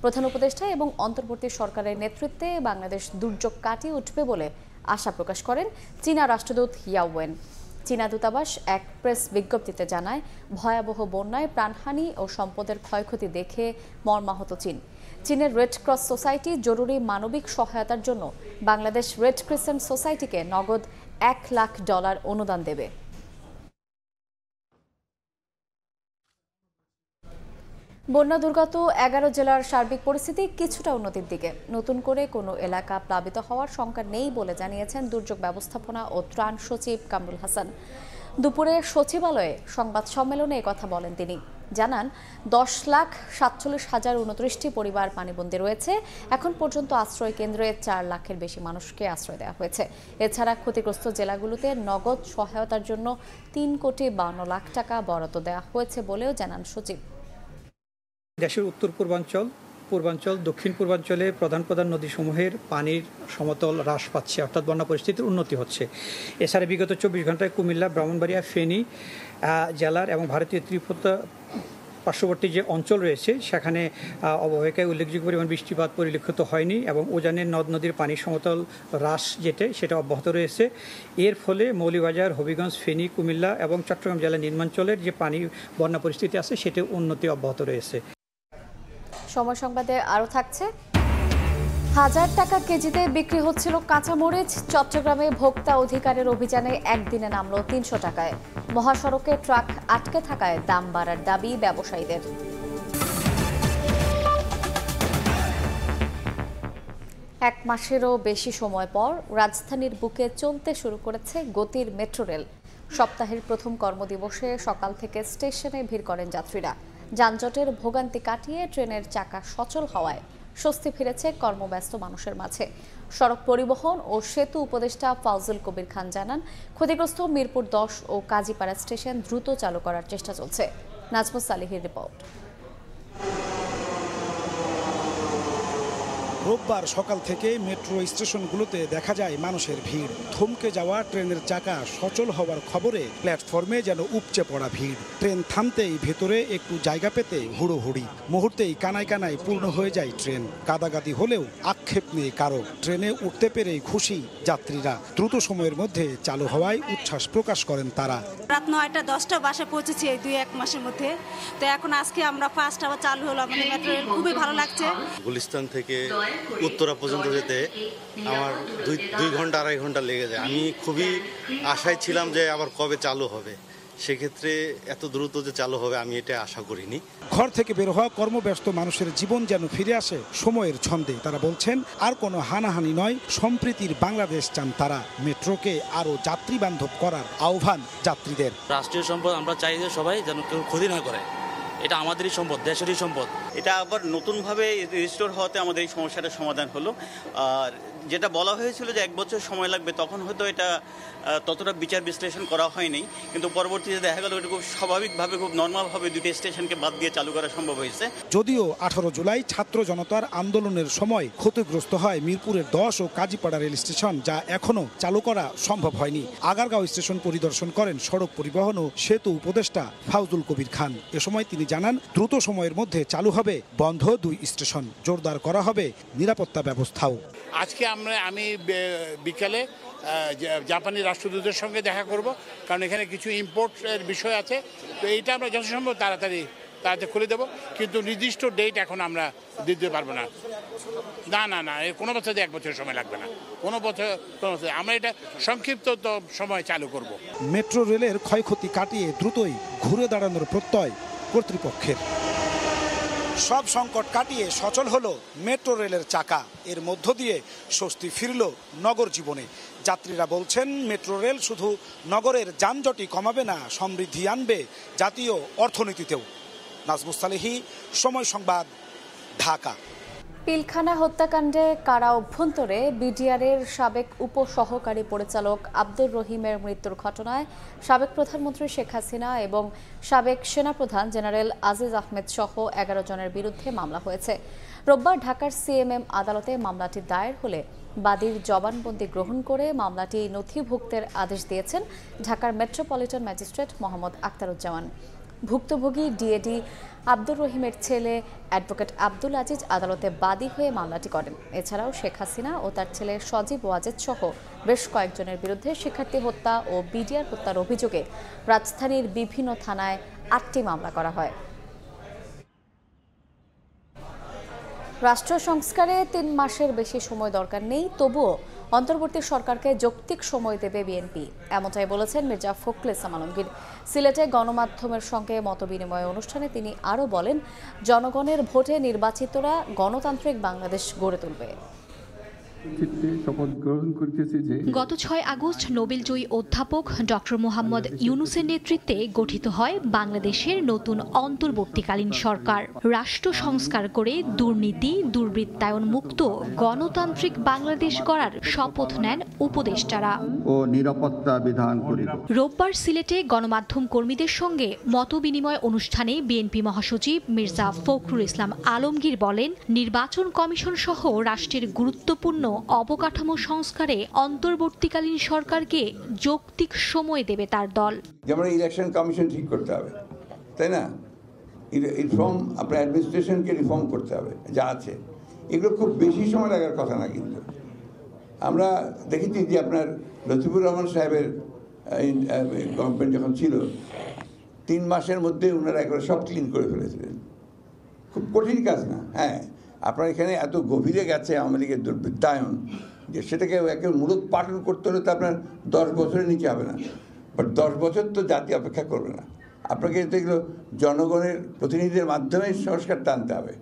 প্রধান উপদেষ্টা এবং অন্তর্বর্তী সরকারের নেতৃত্বে বাংলাদেশ দুর্যোগ কাটিয়ে উঠবে বলে আশা প্রকাশ করেন চীনা রাষ্ট্রদূত ইয়াও ওয়েন। চীনা দূতাবাস এক প্রেস বিজ্ঞপ্তিতে জানায়, ভয়াবহ বন্যায় প্রাণহানি ও সম্পদের ক্ষয়ক্ষতি দেখে মর্মাহত চীন। চীনের রেড ক্রস সোসাইটি জরুরি মানবিক সহায়তার জন্য বাংলাদেশ রেড ক্রিসেন্ট সোসাইটিকে নগদ $1 লাখ অনুদান দেবে। বন্যা দুর্গত 11 জেলার সার্বিক পরিস্থিতি কিছুটা উন্নতির দিকে। নতুন করে কোনো এলাকা প্লাবিত হওয়ার শঙ্কা নেই বলে জানিয়েছেন দুর্যোগ ব্যবস্থাপনা ও ত্রাণ সচিব কামরুল হাসান। দুপুরে সচিবালয়ে সংবাদ সম্মেলনে একথা বলেন তিনি। জানান 10,47,029টি পরিবার পানিবন্দী রয়েছে। এখন পর্যন্ত আশ্রয় কেন্দ্রে 4 লাখের বেশি মানুষকে আশ্রয় দেওয়া হয়েছে। এছাড়া ক্ষতিগ্রস্ত জেলাগুলোতে নগদ সহায়তার জন্য 3,52,00,000 টাকা বরাদ্দ দেওয়া হয়েছে বলেও জানান সচিব। দেশের উত্তর পূর্বাঞ্চল দক্ষিণ পূর্বাঞ্চলে প্রধান নদীসমূহের পানির সমতল হ্রাস পাচ্ছে, অর্থাৎ বন্যা পরিস্থিতির উন্নতি হচ্ছে। এছাড়া বিগত 24 ঘন্টায় কুমিল্লা, ব্রাহ্মণবাড়িয়া, ফেনী জেলার এবং ভারতীয় ত্রিপুরা পার্শ্ববর্তী যে অঞ্চল রয়েছে সেখানে অববাহিকায় উল্লেখযোগ্য পরিমাণ বৃষ্টিপাত পরিলক্ষিত হয়নি এবং উজানের নদ নদীর পানির সমতল হ্রাস সেটা অব্যাহত রয়েছে। এর ফলে মৌলভীবাজার, হবিগঞ্জ, ফেনী, কুমিল্লা এবং চট্টগ্রাম জেলার নিম্নাঞ্চলের যে পানি বন্যা পরিস্থিতি আছে সেটা উন্নতি অব্যাহত রয়েছে। সময় সংবাদে আরও থাকছে, 1000 টাকা কেজিতে বিক্রি হচ্ছিল কাঁচামরিচ। চট্টগ্রামে ভোক্তা অধিকারের অভিযানে একদিনে নামলো 300 টাকায়। মহাসড়কে ট্রাক আটকে থাকায় দাম বাড়ার দাবি ব্যবসায়ীদের। এক মাসেরও বেশি সময় পর রাজধানীর বুকে চলতে শুরু করেছে গতির মেট্রো রেল। সপ্তাহের প্রথম কর্মদিবসে সকাল থেকে স্টেশনে ভিড় করেন যাত্রীরা। যানজটের ভোগান্তি কাটিয়ে ট্রেনের চাকা সচল হওয়ায় স্বস্তি ফিরেছে কর্মব্যস্ত মানুষের মাঝে। সড়ক পরিবহন ও সেতু উপদেষ্টা ফাউজুল কবির খান জানান, ক্ষতিগ্রস্ত মিরপুর 10 ও কাজীপাড়া স্টেশন দ্রুত চালু করার চেষ্টা চলছে। নাজমুস সালিহের রিপোর্ট। রোববার সকাল থেকে মেট্রো স্টেশনগুলোতে দেখা যায় মানুষের ভিড়। থমকে যাওয়া ট্রেনের চাকা সচল হওয়ার খবরে প্ল্যাটফর্মে যেন উপচে পড়া ভিড়। ট্রেন থামতেই ভেতরে একটু জায়গা পেতে হুড়োহুড়ি। মুহূর্তেই কানায় কানায় পূর্ণ হয়ে যায় ট্রেন। গাদাগাদি হলেও আক্ষেপ নেই কারো। ট্রেনে উঠতে পেরেই খুশি যাত্রীরা। দ্রুত সময়ের মধ্যে চালু হওয়ায় উচ্ছ্বাস প্রকাশ করেন তারা। রাত 9টা 10টা বাসায় পৌঁছেছি এই 2-1 মাসের মধ্যে। তো এখন আজকে আমরা ফার্স্ট আবার চালু হলো, আমাদের মেট্রো রেল খুবই ভালো লাগছে। গুলিস্তান থেকে উত্তরা পর্যন্ত যেতে আমার 2 ঘন্টা 2.5 ঘন্টা লেগে যায়। আমি খুবই আশায় ছিলাম যে আবার কবে চালু হবে, সেক্ষেত্রে এত দ্রুত যে চালু হবে আমি এটা আশা করিনি। ঘর থেকে বের হওয়া কর্মব্যস্ত মানুষের জীবন যেন ফিরে আসে সময়ের ছন্দে। তারা বলছেন আর কোনো হানাহানি নয়, সম্প্রীতির বাংলাদেশ চান তারা। মেট্রোকে আরো যাত্রী বান্ধব করার আহ্বান যাত্রীদের। রাষ্ট্রীয় সম্পদ আমরা চাই যে সবাই যেন কেউ ক্ষতি না করে, এটা আমাদেরই সম্পদ, দেশেরই সম্পদ। এটা আবার নতুনভাবে রিস্টোর হওয়াতে আমাদের এই সমস্যাটার সমাধান হলো। আর যেটা বলা হয়েছিল যে 1 বছর সময় লাগবে, তখন হয়তো এটা ততটা বিচার বিশ্লেষণ করা হয়নি, কিন্তু পরবর্তীতে দেখা গেল এটা খুব স্বাভাবিকভাবে, খুব নর্মালভাবে 2টি স্টেশনকে বাদ দিয়ে চালু করা সম্ভব হয়েছে। যদিও 18 জুলাই ছাত্র জনতার আন্দোলনের সময় ক্ষতিগ্রস্ত হয় মিরপুরের 10 ও কাজীপাড়া রেল স্টেশন, যা এখনো চালু করা সম্ভব হয়নি। আগারগাঁও স্টেশন পরিদর্শন করেন সড়ক পরিবহন ও সেতু উপদেষ্টা ফাউজুল কবির খান। এ সময় তিনি জানান, দ্রুত সময়ের মধ্যে চালু হবে বন্ধ 2 স্টেশন। জোরদার করা হবে নিরাপত্তা ব্যবস্থাও। আজকে আমি বিকেলে জাপানি রাষ্ট্রদূতের সঙ্গে দেখা করব, কারণ এখানে কিছু ইম্পোর্টের বিষয় আছে। তো এইটা আমরা যথাসম্ভব তাড়াতাড়ি খুলে দেবো, কিন্তু নির্দিষ্ট ডেট এখন আমরা দিতে পারবো না। না এর কোনো বছর 1 বছর সময় লাগবে না, কোনো বছর আমরা এটা সংক্ষিপ্ত সময় চালু করব। মেট্রো রেলের ক্ষয়ক্ষতি কাটিয়ে দ্রুতই ঘুরে দাঁড়ানোর প্রত্যয় কর্তৃপক্ষের। সব সংকট কাটিয়ে সচল হলো মেট্রো রেলের চাকা। এর মধ্য দিয়ে স্বস্তি ফিরল নগর জীবনে। যাত্রীরা বলছেন মেট্রো রেল শুধু নগরের যানজটই কমাবে না, সমৃদ্ধি আনবে জাতীয় অর্থনীতিতেও। নাজমুস সালেহী, সময় সংবাদ, ঢাকা। পিলখানা হত্যাকাণ্ডে কারা অভ্যন্তরে বিডিআরের সাবেক উপসহকারী পরিচালক আব্দুর রহিমের মৃত্যুর ঘটনায় সাবেক প্রধানমন্ত্রী শেখ হাসিনা এবং সাবেক সেনাপ্রধান জেনারেল আজিজ আহমেদ সহ 11 জনের বিরুদ্ধে মামলা হয়েছে। রোববার ঢাকার সিএমএম আদালতে মামলাটি দায়ের হলে বাদীর জবানবন্দি গ্রহণ করে মামলাটি নথিভুক্তের আদেশ দিয়েছেন ঢাকার মেট্রোপলিটন ম্যাজিস্ট্রেট মোহাম্মদ আখতারুজ্জামান। ভুক্তভোগী ডিএডি আব্দুর রহিমের ছেলে অ্যাডভোকেট আব্দুল আজিজ আদালতে বাদী হয়ে মামলাটি করেন। এছাড়াও শেখ হাসিনা ও তার ছেলে সজীব ওয়াজেদ সহ বেশ কয়েকজনের বিরুদ্ধে শিক্ষার্থী হত্যা ও বিডিআর হত্যার অভিযোগে রাজধানীর বিভিন্ন থানায় 8টি মামলা করা হয়। রাষ্ট্র সংস্কারে 3 মাসের বেশি সময় দরকার নেই, তবুও অন্তর্বর্তী সরকারকে যৌক্তিক সময় দেবে বিএনপি, এমনটাই বলেছেন মির্জা ফখরুল ইসলাম আলমগীর। সিলেটে গণমাধ্যমের সঙ্গে মতবিনিময় অনুষ্ঠানে তিনি আরও বলেন, জনগণের ভোটে নির্বাচিতরা গণতান্ত্রিক বাংলাদেশ গড়ে তুলবে। গত 6 আগস্ট নোবেলজয়ী অধ্যাপক ডক্টর মোহাম্মদ ইউনূসের নেতৃত্বে গঠিত হয় বাংলাদেশের নতুন অন্তর্বর্তীকালীন সরকার। রাষ্ট্র সংস্কার করে দুর্নীতি দুর্বৃত্তায়ন মুক্ত গণতান্ত্রিক বাংলাদেশ গড়ার শপথ নেন উপদেষ্টারা ও নিরাপত্তা বিধান করিব। রোববার সিলেটে গণমাধ্যম কর্মীদের সঙ্গে মতবিনিময় অনুষ্ঠানে বিএনপি মহাসচিব মির্জা ফখরুল ইসলাম আলমগীর বলেন, নির্বাচন কমিশন সহ রাষ্ট্রের গুরুত্বপূর্ণ অবকাঠামো সংস্কারে অন্তর্বর্তীকালীন সরকারকে যৌক্তিক সময় দেবে তার দল। যেমন ইলেকশন কমিশন ঠিক করতে হবে, তাই না? রিফর্ম, আপনার অ্যাডমিনিস্ট্রেশনকে রিফর্ম করতে হবে যা আছে। এগুলো খুব বেশি সময় লাগার কথা না, কিন্তু আমরা দেখেছি যে আপনার লতিফুর রহমান সাহেবের গভর্নমেন্ট যখন ছিল 3 মাসের মধ্যে ওনারা একবার সব ক্লিন করে ফেলেছিলেন। খুব কঠিন কাজ না। হ্যাঁ, আপনার এখানে এত গভীরে গেছে আওয়ামী লীগের দুর্বৃত্তায়ন যে সেটাকে একেবারে মূলত পাঠন করতে হলে তো আপনার 10 বছরের নিচে হবে না। বাট 10 বছর তো জাতি অপেক্ষা করবে না। আপনাকে এগুলো জনগণের প্রতিনিধিদের মাধ্যমে সংস্কারটা আনতে হবে।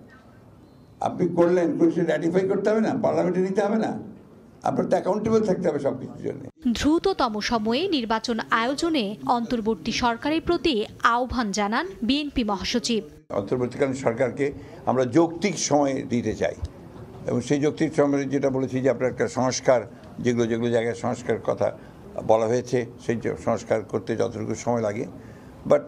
আপনি করলেন, র্যাটিফাই করতে হবে না, পার্লামেন্টে নিতে হবে না, আপনার তো অ্যাকাউন্টেবল থাকতে হবে সবকিছুর জন্য। দ্রুততম সময়ে নির্বাচন আয়োজনে অন্তর্বর্তী সরকারের প্রতি আহ্বান জানান বিএনপি মহাসচিব। অন্তর্বর্তীকালীন সরকারকে আমরা যৌক্তিক সময় দিতে চাই, এবং সেই যৌক্তিক সময়ে যেটা বলেছি যে আপনার একটা সংস্কার, যেগুলো জায়গায় সংস্কার কথা বলা হয়েছে, সেই সংস্কার করতে যতটুকু সময় লাগে, বাট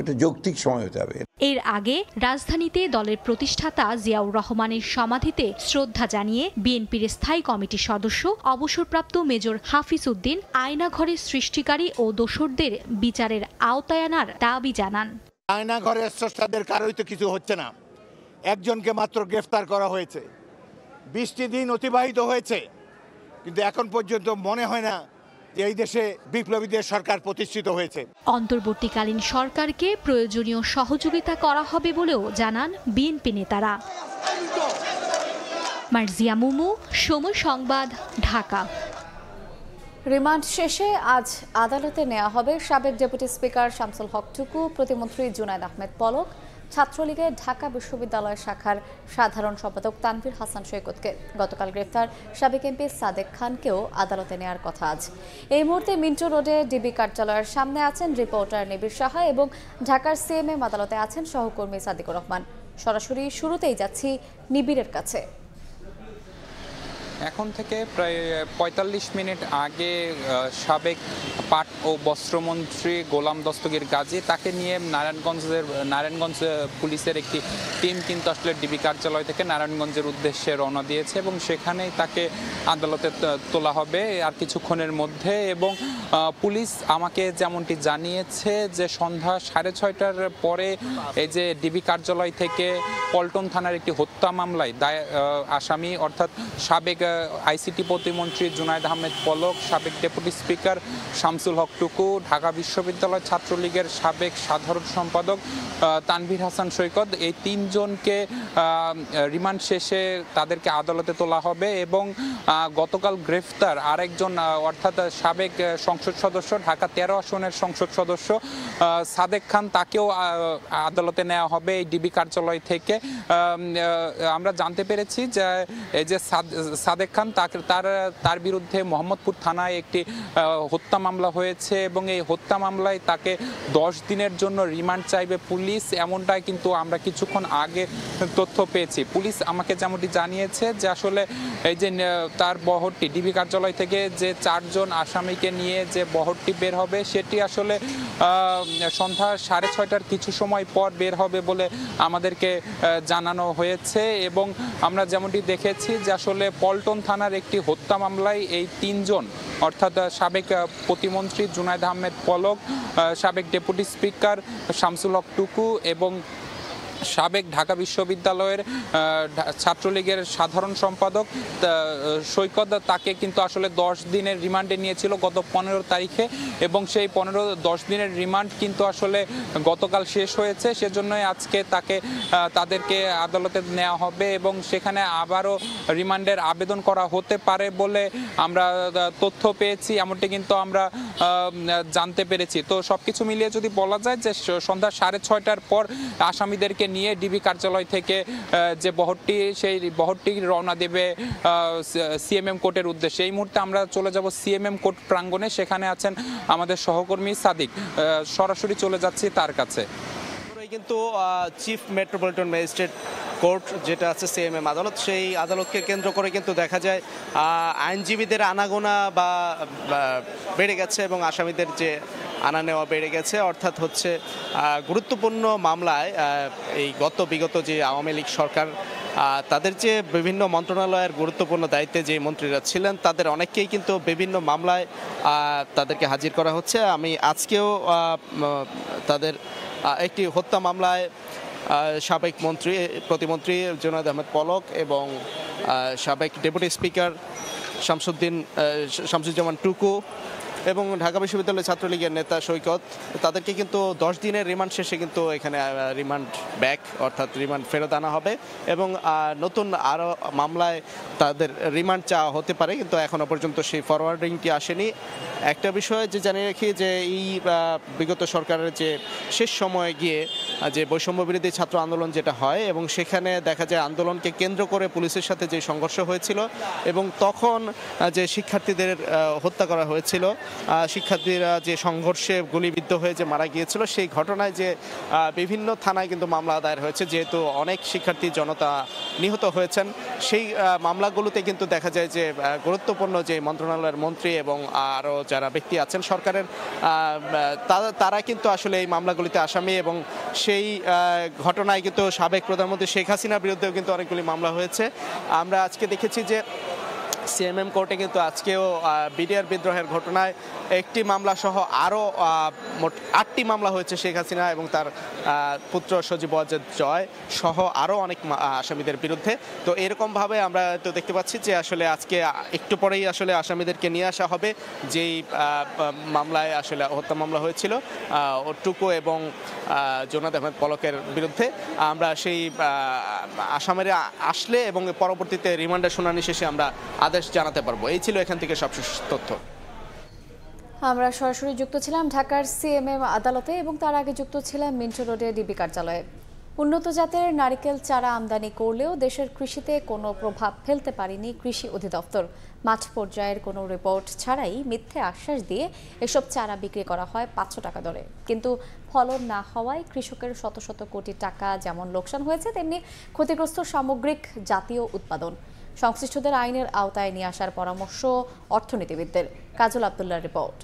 এটা যৌক্তিক সময় হতে হবে। এর আগে রাজধানীতে দলের প্রতিষ্ঠাতা জিয়াউর রহমানের সমাধিতে শ্রদ্ধা জানিয়ে বিএনপির স্থায়ী কমিটির সদস্য অবসরপ্রাপ্ত মেজর হাফিজ উদ্দিন আয়নাঘরের সৃষ্টিকারী ও দোসরদের বিচারের আওতায় আনার দাবি জানান। আয়নাঘরের স্রষ্টাদের কারোই তো কিছু হচ্ছে না। একজনকে মাত্র গ্রেফতার করা হয়েছে, 20টি দিন অতিবাহিত হয়েছে, কিন্তু এখন পর্যন্ত মনে হয় না যে এই দেশে বিপ্লবীদের সরকার প্রতিষ্ঠিত হয়েছে। অন্তর্বর্তীকালীন সরকারকে প্রয়োজনীয় সহযোগিতা করা হবে বলেও জানান বিএনপি নেতারা। মার্জিয়া মুমু, সময় সংবাদ, ঢাকা। রিমান্ড শেষে আজ আদালতে নেওয়া হবে সাবেক ডেপুটি স্পিকার শামসুল হক টুকু, প্রতিমন্ত্রী জুনায়েদ আহমেদ পলক, ছাত্রলীগের ঢাকা বিশ্ববিদ্যালয় শাখার সাধারণ সম্পাদক তানভীর হাসান সৈকতকে। গতকাল গ্রেফতার সাবেক এমপি সাদেক খানকেও আদালতে নেওয়ার কথা আজ। এই মুহূর্তে মিন্টো রোডে ডিবি কার্যালয়ের সামনে আছেন রিপোর্টার নিবিড় সাহা এবং ঢাকার সিএমএম আদালতে আছেন সহকর্মী সাদিকুর রহমান। সরাসরি শুরুতেই যাচ্ছি নিবিড়ের কাছে। এখন থেকে প্রায় ৪৫ মিনিট আগে সাবেক পাট ও বস্ত্রমন্ত্রী গোলাম দস্তগীর গাজী, তাকে নিয়ে নারায়ণগঞ্জ পুলিশের একটি টিম কিন্তু আসলে ডিবি কার্যালয় থেকে নারায়ণগঞ্জের উদ্দেশ্যে রওনা দিয়েছে এবং সেখানেই তাকে আদালতে তোলা হবে আর কিছুক্ষণের মধ্যে। এবং পুলিশ আমাকে যেমনটি জানিয়েছে যে সন্ধ্যা 6:30টার পরে এই যে ডিবি কার্যালয় থেকে পল্টন থানার একটি হত্যা মামলায় আসামি অর্থাৎ সাবেক আইসিটি প্রতিমন্ত্রী জুনায়েদ আহমেদ পলক, সাবেক ডেপুটি স্পিকার শামসুল হক টুকু, ঢাকা বিশ্ববিদ্যালয় ছাত্রলীগের সাবেক সাধারণ সম্পাদক তানভীর হাসান সৈকত, এই তিনজনকে রিমান্ড শেষে তাদেরকে আদালতে তোলা হবে। এবং গতকাল গ্রেফতার আরেকজন অর্থাৎ সাবেক সংসদ সদস্য, ঢাকা 13 আসনের সংসদ সদস্য সাদেক খান, তাকেও আদালতে নেওয়া হবে এই ডিবি কার্যালয় থেকে। আমরা জানতে পেরেছি যে এই যে সাদেক খান তার বিরুদ্ধে মোহাম্মদপুর থানায় একটি হত্যা মামলা হয়েছে এবং এই হত্যা মামলায় তাকে 10 দিনের জন্য রিমান্ড চাইবে পুলিশ, এমনটাই কিন্তু আমরা কিছুক্ষণ আগে তথ্য পেয়েছি। পুলিশ আমাকে যেমনটি জানিয়েছে যে আসলে এই যে তার বহরটি ডিবি কার্যালয় থেকে যে 4 জন আসামিকে নিয়ে যে বহরটি বের হবে সেটি আসলে সন্ধ্যা 6:30টার কিছু সময় পর বের হবে বলে আমাদেরকে জানানো হয়েছে। এবং আমরা যেমনটি দেখেছি যে আসলে পল্টন থানার একটি হত্যা মামলায় এই 3 জন অর্থাৎ সাবেক প্রতিমন্ত্রী জুনায়েদ আহমেদ পলক, সাবেক ডেপুটি স্পিকার শামসুল হক টুকু এবং সাবেক ঢাকা বিশ্ববিদ্যালয়ের ছাত্রলীগের সাধারণ সম্পাদক সৈকত, তাকে কিন্তু আসলে 10 দিনের রিমান্ডে নিয়েছিল গত 15 তারিখে এবং সেই 10 দিনের রিমান্ড কিন্তু আসলে গতকাল শেষ হয়েছে। সেজন্যই আজকে তাদেরকে আদালতে নেওয়া হবে এবং সেখানে আবারও রিমান্ডের আবেদন করা হতে পারে বলে আমরা তথ্য পেয়েছি, এমনটি কিন্তু আমরা জানতে পেরেছি। তো সবকিছু মিলিয়ে যদি বলা যায় যে সন্ধ্যা 6:30টার পর আসামিদেরকে নিয়ে ডিবি কার্যালয় থেকে যে বহরটি, সেই বহরটি রওনা দেবে সিএমএম কোর্টের উদ্দেশ্যে। এই মুহূর্তে আমরা চলে যাব সিএমএম কোর্ট প্রাঙ্গণে, সেখানে আছেন আমাদের সহকর্মী সাদিক, সরাসরি চলে যাচ্ছি তার কাছে। কিন্তু চিফ মেট্রোপলিটন ম্যাজিস্ট্রেট কোর্ট যেটা আছে সিএমএম আদালত, সেই আদালতকে কেন্দ্র করে কিন্তু দেখা যায় আইনজীবীদের আনাগোনা বা বেড়ে গেছে এবং আসামিদের যে আনা নেওয়া বেড়ে গেছে। অর্থাৎ হচ্ছে গুরুত্বপূর্ণ মামলায় এই বিগত যে আওয়ামী লীগ সরকার, তাদের যে বিভিন্ন মন্ত্রণালয়ের গুরুত্বপূর্ণ দায়িত্বে যে মন্ত্রীরা ছিলেন তাদের অনেককেই কিন্তু বিভিন্ন মামলায় তাদেরকে হাজির করা হচ্ছে। আমি আজকেও তাদের একটি হত্যা মামলায় সাবেক প্রতিমন্ত্রী জুনায়েদ আহমেদ পলক এবং সাবেক ডেপুটি স্পিকার শামসুজ্জামান টুকু এবং ঢাকা বিশ্ববিদ্যালয় ছাত্রলীগের নেতা সৈকত, তাদেরকে কিন্তু 10 দিনের রিমান্ড শেষে কিন্তু এখানে রিমান্ড ব্যাক অর্থাৎ রিমান্ড ফেরত আনা হবে এবং নতুন আরও মামলায় তাদের রিমান্ড চাওয়া হতে পারে, কিন্তু এখনও পর্যন্ত সেই ফরওয়ার্ডিংটি আসেনি। একটা বিষয় যে জানিয়ে রাখি যে এই বিগত সরকারের যে শেষ সময়ে গিয়ে যে বৈষম্য বিরোধী ছাত্র আন্দোলন যেটা হয় এবং সেখানে দেখা যায় আন্দোলনকে কেন্দ্র করে পুলিশের সাথে যে সংঘর্ষ হয়েছিল এবং তখন যে শিক্ষার্থীদের হত্যা করা হয়েছিল, শিক্ষার্থীরা যে সংঘর্ষে গুলিবিদ্ধ হয়ে যে মারা গিয়েছিল, সেই ঘটনায় যে বিভিন্ন থানায় কিন্তু মামলা দায়ের হয়েছে, যেহেতু অনেক শিক্ষার্থী জনতা নিহত হয়েছেন। সেই মামলাগুলোতে কিন্তু দেখা যায় যে গুরুত্বপূর্ণ যে মন্ত্রণালয়ের মন্ত্রী এবং আরও যারা ব্যক্তি আছেন সরকারের, তারা কিন্তু আসলে এই মামলাগুলিতে আসামি এবং সেই ঘটনায় কিন্তু সাবেক প্রধানমন্ত্রী শেখ হাসিনার বিরুদ্ধেও কিন্তু অনেকগুলি মামলা হয়েছে। আমরা আজকে দেখেছি যে সিএমএম কোর্টে কিন্তু আজকেও বিডিআর বিদ্রোহের ঘটনায় একটি মামলা সহ আরও মোট 8টি মামলা হয়েছে শেখ হাসিনা এবং তার পুত্র সজীব ওয়াজেদ জয় সহ আরও অনেক আসামিদের বিরুদ্ধে। তো এরকমভাবে আমরা তো দেখতে পাচ্ছি যে আসলে আজকে একটু পরেই আসলে আসামিদেরকে নিয়ে আসা হবে যেই মামলায় আসলে হত্যা মামলা হয়েছিল টুকু এবং জুনায়েদ আহমেদ পলকের বিরুদ্ধে। আমরা সেই আসামিরা আসলে এবং পরবর্তীতে রিমান্ডের শুনানি শেষে আমরা আদেশ জানাতে পারবো। এই ছিল এখান থেকে সবশেষ তথ্য। আমরা সরাসরি যুক্ত ছিলাম ঢাকার সিএমএম আদালতে এবং তার আগে যুক্ত ছিলাম মিন্টো রোডের ডিবি কার্যালয়ে। উন্নত জাতের নারিকেল চারা আমদানি করলেও দেশের কৃষিতে কোনো প্রভাব ফেলতে পারেনি কৃষি অধিদপ্তর। মাঠ পর্যায়ের কোনো রিপোর্ট ছাড়াই মিথ্যে আশ্বাস দিয়ে এসব চারা বিক্রি করা হয় 500 টাকা দরে, কিন্তু ফলন না হওয়ায় কৃষকের শত শত কোটি টাকা যেমন লোকসান হয়েছে, তেমনি ক্ষতিগ্রস্ত সামগ্রিক জাতীয় উৎপাদন। সংশ্লিষ্টদের আইনের আওতায় নিয়ে আসার পরামর্শ অর্থনীতিবিদদের। কাজল আব্দুল্লাহর রিপোর্ট।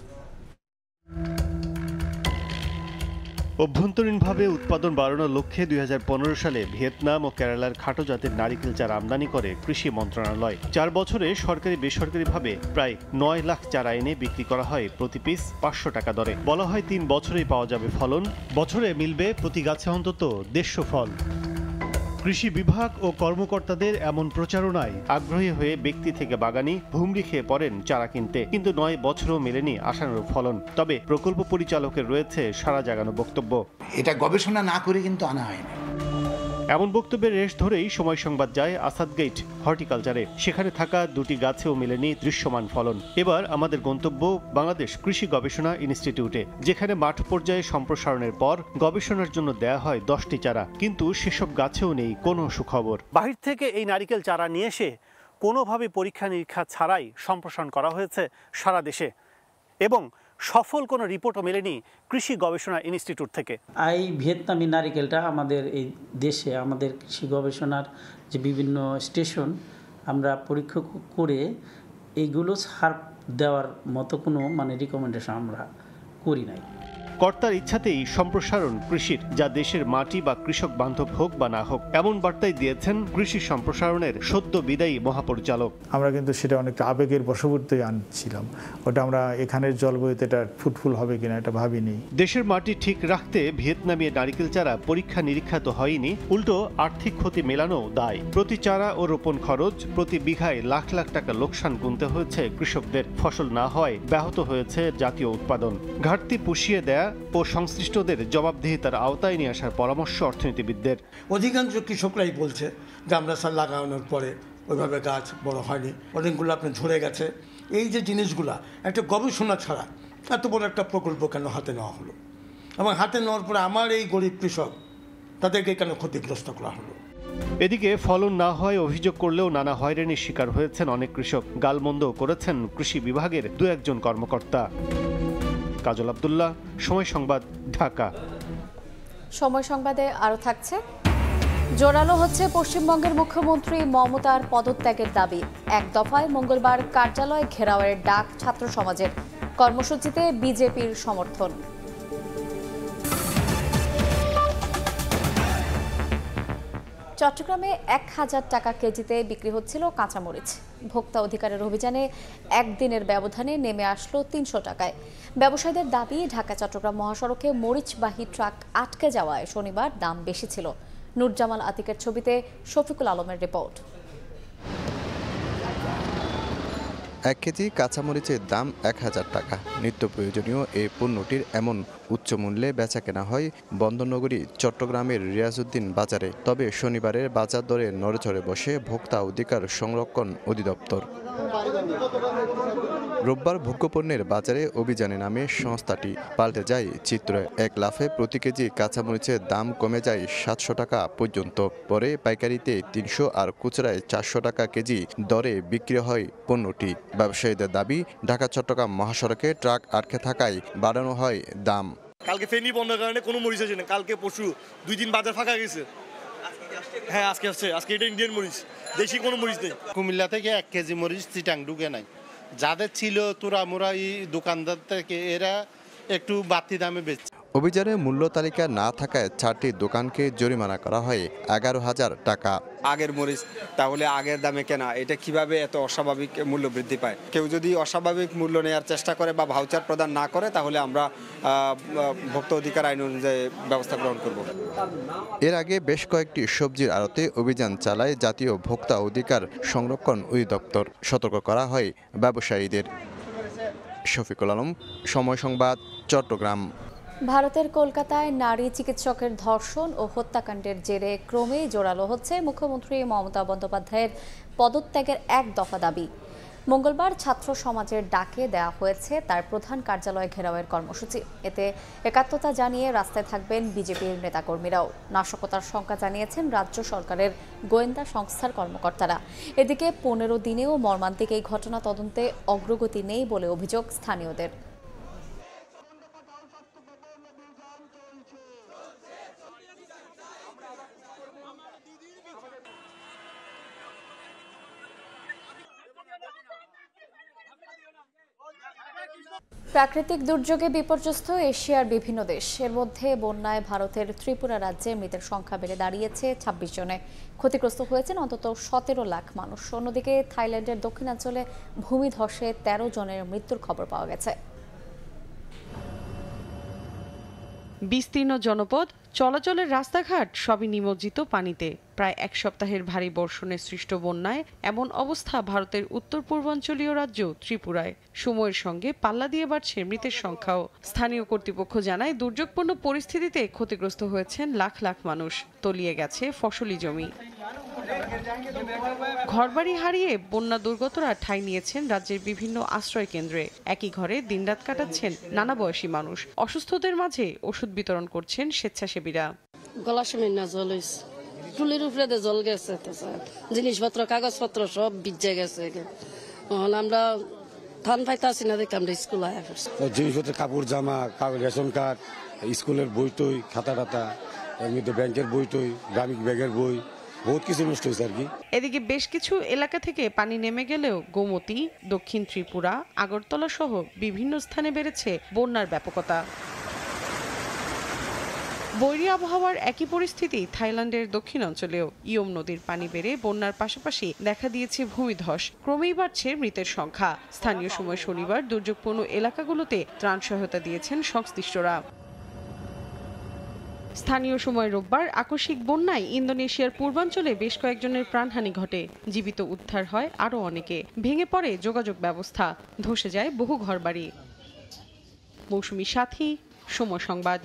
অভ্যন্তরীণভাবে উৎপাদন বাড়ানোর লক্ষ্যে 2015 সালে ভিয়েতনাম ও কেরালার খাটো জাতের নারিকেল চারা আমদানি করে কৃষি মন্ত্রণালয়। 4 বছরে সরকারি বেসরকারিভাবে প্রায় 9 লাখ চারা এনে বিক্রি করা হয় প্রতি পিস 500 টাকা দরে। বলা হয় 3 বছরেই পাওয়া যাবে ফলন, বছরে মিলবে প্রতি গাছে অন্তত 150 ফল। কৃষি বিভাগ ও কর্মকর্তাদের এমন প্রচারণায় আগ্রহী হয়ে ব্যক্তি থেকে বাগানি হুমড়ি খেয়ে পড়েন চারা কিনতে, কিন্তু 9 বছরও মেলেনি আশানুরূপ ফলন। তবে প্রকল্প পরিচালকের রয়েছে সারা জাগানো বক্তব্য। এটা গবেষণা না করে কিন্তু আনা হয়নি। এমন বক্তব্যের রেশ ধরেই সময় সংবাদ যায় আসাদ গেট হর্টিকালচারে। সেখানে থাকা 2টি গাছেও মেলেনি দৃশ্যমান ফলন। এবার আমাদের গন্তব্য বাংলাদেশ কৃষি গবেষণা ইনস্টিটিউটে, যেখানে মাঠ পর্যায়ে সম্প্রসারণের পর গবেষণার জন্য দেয়া হয় 10টি চারা, কিন্তু সেসব গাছেও নেই কোনো সুখবর। বাহির থেকে এই নারিকেল চারা নিয়ে এসে কোনোভাবে পরীক্ষা নিরীক্ষা ছাড়াই সম্প্রসারণ করা হয়েছে সারা দেশে, এবং সফল কোনো রিপোর্টও মেলেনি কৃষি গবেষণা ইনস্টিটিউট থেকে। এই ভিয়েতনামি নারিকেলটা আমাদের এই দেশে আমাদের কৃষি গবেষণার যে বিভিন্ন স্টেশন আমরা পরীক্ষা করে এইগুলো ছাড় দেওয়ার মতো কোনো রিকমেন্ডেশন আমরা করি নাই। কর্তার ইচ্ছাতেই সম্প্রসারণ কৃষির, যা দেশের মাটি বা কৃষক বান্ধব হোক বা না হোক, এমন বার্তাই দিয়েছেন কৃষি সম্প্রসারণের সদ্য বিদায়ী মহাপরিচালক। আমরা কিন্তু সেটা অনেকটা আবেগের বশবর্তী আনছিলাম, ওটা আমরা এখানের জলবায়ুতে এটা ফ্রুটফুল হবে কিনা এটা ভাবিনি। দেশের মাটি ঠিক রাখতে ভিয়েতনামি নারিকেল চারা পরীক্ষা নিরীক্ষা তো হয়নি, উল্টো আর্থিক ক্ষতি মেলানো দায়। প্রতি চারা ও রোপণ খরচ, প্রতি বিঘায় লাখ লাখ টাকা লোকসান গুনতে হয়েছে কৃষকদের। ফসল না হয় ব্যাহত হয়েছে জাতীয় উৎপাদন। ঘাটতি পুষিয়ে দেয়া ও সংশ্লিষ্টদের জবাবদিহিতার আওতায় নিয়ে আসার পরামর্শ অর্থনীতিবিদদের। অধিকাংশ কৃষকরাই বলছে যে আমরা সার লাগানোর পরে ওইভাবে গাছ বড় হয়নি, অনেকগুলো আপনার ঝরে গেছে। এই যে জিনিসগুলা একটা গবেষণা ছাড়া এত বড় একটা প্রকল্প কেন হাতে নেওয়া হলো, এবং হাতে নেওয়ার পরে আমার এই গরিব কৃষক তাদেরকে কেন ক্ষতিগ্রস্ত করা হলো। এদিকে ফলন না হয় অভিযোগ করলেও নানা হয়রানির শিকার হয়েছেন অনেক কৃষক। গালমন্দ করেছেন কৃষি বিভাগের 2-1 কর্মকর্তা। কাজল আব্দুল্লাহ, সময় সংবাদ, ঢাকা। সময় সংবাদে আরো থাকছে, জোরালো হচ্ছে পশ্চিমবঙ্গের মুখ্যমন্ত্রী মমতার পদত্যাগের দাবি। 1 দফায় মঙ্গলবার কার্যালয় ঘেরাওয়ের ডাক ছাত্র সমাজের। কর্মসূচিতে বিজেপির সমর্থন। চট্টগ্রামে 1000 টাকা কেজিতে বিক্রি হচ্ছিল কাঁচামরিচ। ভোক্তা অধিকারের অভিযানে একদিনের ব্যবধানে নেমে আসলো 300 টাকায়। ব্যবসায়ীদের দাবি, ঢাকা চট্টগ্রাম মহাসড়কে মরিচবাহী ট্রাক আটকে যাওয়ায় শনিবার দাম বেশি ছিল। নুরজামাল আতিকের ছবিতে শফিকুল আলমের রিপোর্ট। 1 কেজি কাঁচামরিচের দাম 1000 টাকা। নিত্য প্রয়োজনীয় এই পণ্যটির এমন উচ্চ মূল্যে বেচা কেনা হয় বন্দরনগরী চট্টগ্রামের রিয়াজউদ্দিন বাজারে। তবে শনিবারের বাজার দরে নড়েচড়ে বসে ভোক্তা অধিকার সংরক্ষণ অধিদপ্তর। রোববার ভোগ্যপণ্যের বাজারে অভিযানে নামে সংস্থাটি। পাল্টে যায় চিত্র। 1 লাফে প্রতি কেজি কাঁচামরিচের দাম কমে যায় 700 টাকা পর্যন্ত। পরে পাইকারিতে 300 আর খুচরায় 400 টাকা কেজি দরে বিক্রি হয় পণ্যটি। ব্যবসায়ীদের দাবি, ঢাকা চট্টগ্রাম মহাসড়কে ট্রাক আটকে থাকায় বাড়ানো হয় দাম। কালকে ফেনি বন্ধের কারণে কোনো মরিচ আসে না। কালকে পরশু 2 দিন বাজার ফাঁকা গেছে। হ্যাঁ, আজকে আসছে। আজকে এটা ইন্ডিয়ান মরিচ, দেশি কোনো মরিচ নেই। কুমিল্লা থেকে 1 কেজি মরিচ চিটাং ঢুকে নাই। যাদের ছিল তোরা এই দোকানদার থেকে এরা একটু বাড়তি দামে বেচছে। অভিযানে মূল্য তালিকা না থাকায় 4টি দোকানকে জরিমানা করা হয় 11,000 টাকা। আগের মরিচ তাহলে আগের দামে কেনা, এটা কিভাবে এত অস্বাভাবিক মূল্য বৃদ্ধি পায়? কেউ যদি অস্বাভাবিক মূল্য নেওয়ার চেষ্টা করে বা ভাউচার প্রদান না করে, তাহলে আমরা ভোক্তা অধিকার আইন অনুযায়ী ব্যবস্থা গ্রহণ করব। এর আগে বেশ কয়েকটি সবজির আড়তে অভিযান চালায় জাতীয় ভোক্তা অধিকার সংরক্ষণ অধিদপ্তর। সতর্ক করা হয় ব্যবসায়ীদের। শফিকুল আলম, সময় সংবাদ, চট্টগ্রাম। ভারতের কলকাতায় নারী চিকিৎসকের ধর্ষণ ও হত্যাকাণ্ডের জেরে ক্রমেই জোরালো হচ্ছে মুখ্যমন্ত্রী মমতা বন্দ্যোপাধ্যায়ের পদত্যাগের 1 দফা দাবি। মঙ্গলবার ছাত্র সমাজের ডাকে দেওয়া হয়েছে তার প্রধান কার্যালয় ঘেরাওয়ের কর্মসূচি। এতে একাত্মতা জানিয়ে রাস্তায় থাকবেন বিজেপির নেতাকর্মীরাও। নাশকতার শঙ্কা জানিয়েছেন রাজ্য সরকারের গোয়েন্দা সংস্থার কর্মকর্তারা। এদিকে 15 দিনেও মর্মান্তিক এই ঘটনা তদন্তে অগ্রগতি নেই বলে অভিযোগ স্থানীয়দের। প্রাকৃতিক দুর্যোগে বিপর্যস্ত এশিয়ার বিভিন্ন দেশ। এর মধ্যে বন্যায় ভারতের ত্রিপুরা রাজ্যে মৃতের সংখ্যা বেড়ে দাঁড়িয়েছে 26 জনে। ক্ষতিগ্রস্ত হয়েছেন অন্তত 17 লাখ মানুষ। অন্যদিকে থাইল্যান্ডের দক্ষিণাঞ্চলে ভূমিধসে 13 জনের মৃত্যুর খবর পাওয়া গেছে। বিস্তীর্ণ জনপদ, চলাচলের রাস্তাঘাট সবই নিমজ্জিত পানিতে। প্রায় এক সপ্তাহের ভারী বর্ষণে সৃষ্ট বন্যায় এমন অবস্থা ভারতের উত্তর পূর্বাঞ্চলীয় রাজ্য ত্রিপুরায়। সময়ের সঙ্গে পাল্লা দিয়ে বাড়ছে মৃতের সংখ্যাও। স্থানীয় কর্তৃপক্ষ জানায়, দুর্যোগপূর্ণ পরিস্থিতিতে ক্ষতিগ্রস্ত হয়েছেন লাখ লাখ মানুষ। তলিয়ে গেছে ফসলি জমি। ঘরবাড়ি হারিয়ে বন্যা দুর্গতরা ঠাঁই নিয়েছেন রাজ্যের বিভিন্ন আশ্রয় কেন্দ্রে। একই ঘরে দিনরাত কাটাচ্ছেন নানা বয়সী মানুষ। অসুস্থদের মাঝে ওষুধ বিতরণ করছেন স্বেচ্ছাসেবীরা। গলা সময় না জল হয়েছে, টুলির উপরে জল গেছে, জিনিসপত্র কাগজপত্র সব ভিজে গেছে। আমরা ধান পাইতে আসি না, দেখে আমরা স্কুল আয়া করছি। জিনিসপত্র, কাপড় জামা, রেশন কার্ড, স্কুলের বই টই, খাতা টাতা, এমনিতে ব্যাংকের বই টই, গ্রামীণ ব্যাগের বই, বহুত কিছু নষ্ট হয়েছে আর কি। এদিকে বেশ কিছু এলাকা থেকে পানি নেমে গেলেও গোমতী, দক্ষিণ ত্রিপুরা, আগরতলা সহ বিভিন্ন স্থানে বেড়েছে বন্যার ব্যাপকতা। বৈরী আবহাওয়ার একই পরিস্থিতি থাইল্যান্ডের দক্ষিণাঞ্চলেও। ইয়ম নদীর পানি বেড়ে বন্যার পাশাপাশি দেখা দিয়েছে ভূমিধস। ক্রমেই বাড়ছে মৃতের সংখ্যা। স্থানীয় সময় শনিবার দুর্যোগপূর্ণ এলাকাগুলোতে ত্রাণ সহায়তা দিয়েছেন সংশ্লিষ্টরা। স্থানীয় সময় রোববার আকস্মিক বন্যায় ইন্দোনেশিয়ার পূর্বাঞ্চলে বেশ কয়েকজনের প্রাণহানি ঘটে। জীবিত উদ্ধার হয় আরও অনেকে। ভেঙে পড়ে যোগাযোগ ব্যবস্থা, ধসে যায় বহু ঘরবাড়ি। মৌসুমী সাথী, সময় সংবাদ।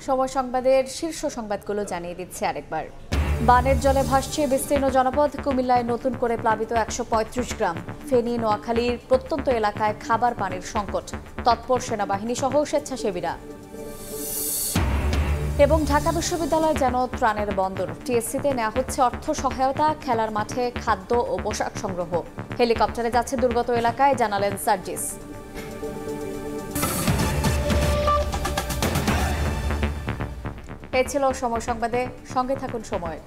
সময় সংবাদের শীর্ষ সংবাদগুলো জানিয়ে দিচ্ছে আরেকবার। বানের জলে ভাসছে বিস্তীর্ণ জনপদ। কুমিল্লায় নতুন করে প্লাবিত 135 গ্রাম। ফেনী, নোয়াখালীর প্রত্যন্ত এলাকায় খাবার পানির সংকট। তৎপর সেনাবাহিনী সহ স্বেচ্ছাসেবীরা। এবং ঢাকা বিশ্ববিদ্যালয় যেন ত্রাণের বন্দর। টিএসসিতে নেওয়া হচ্ছে অর্থ সহায়তা, খেলার মাঠে খাদ্য ও পোশাক সংগ্রহ। হেলিকপ্টারে যাচ্ছে দুর্গত এলাকায়, জানালেন সার্জিস। এ ছিল সময় সংবাদে। সঙ্গে থাকুন সময়ের।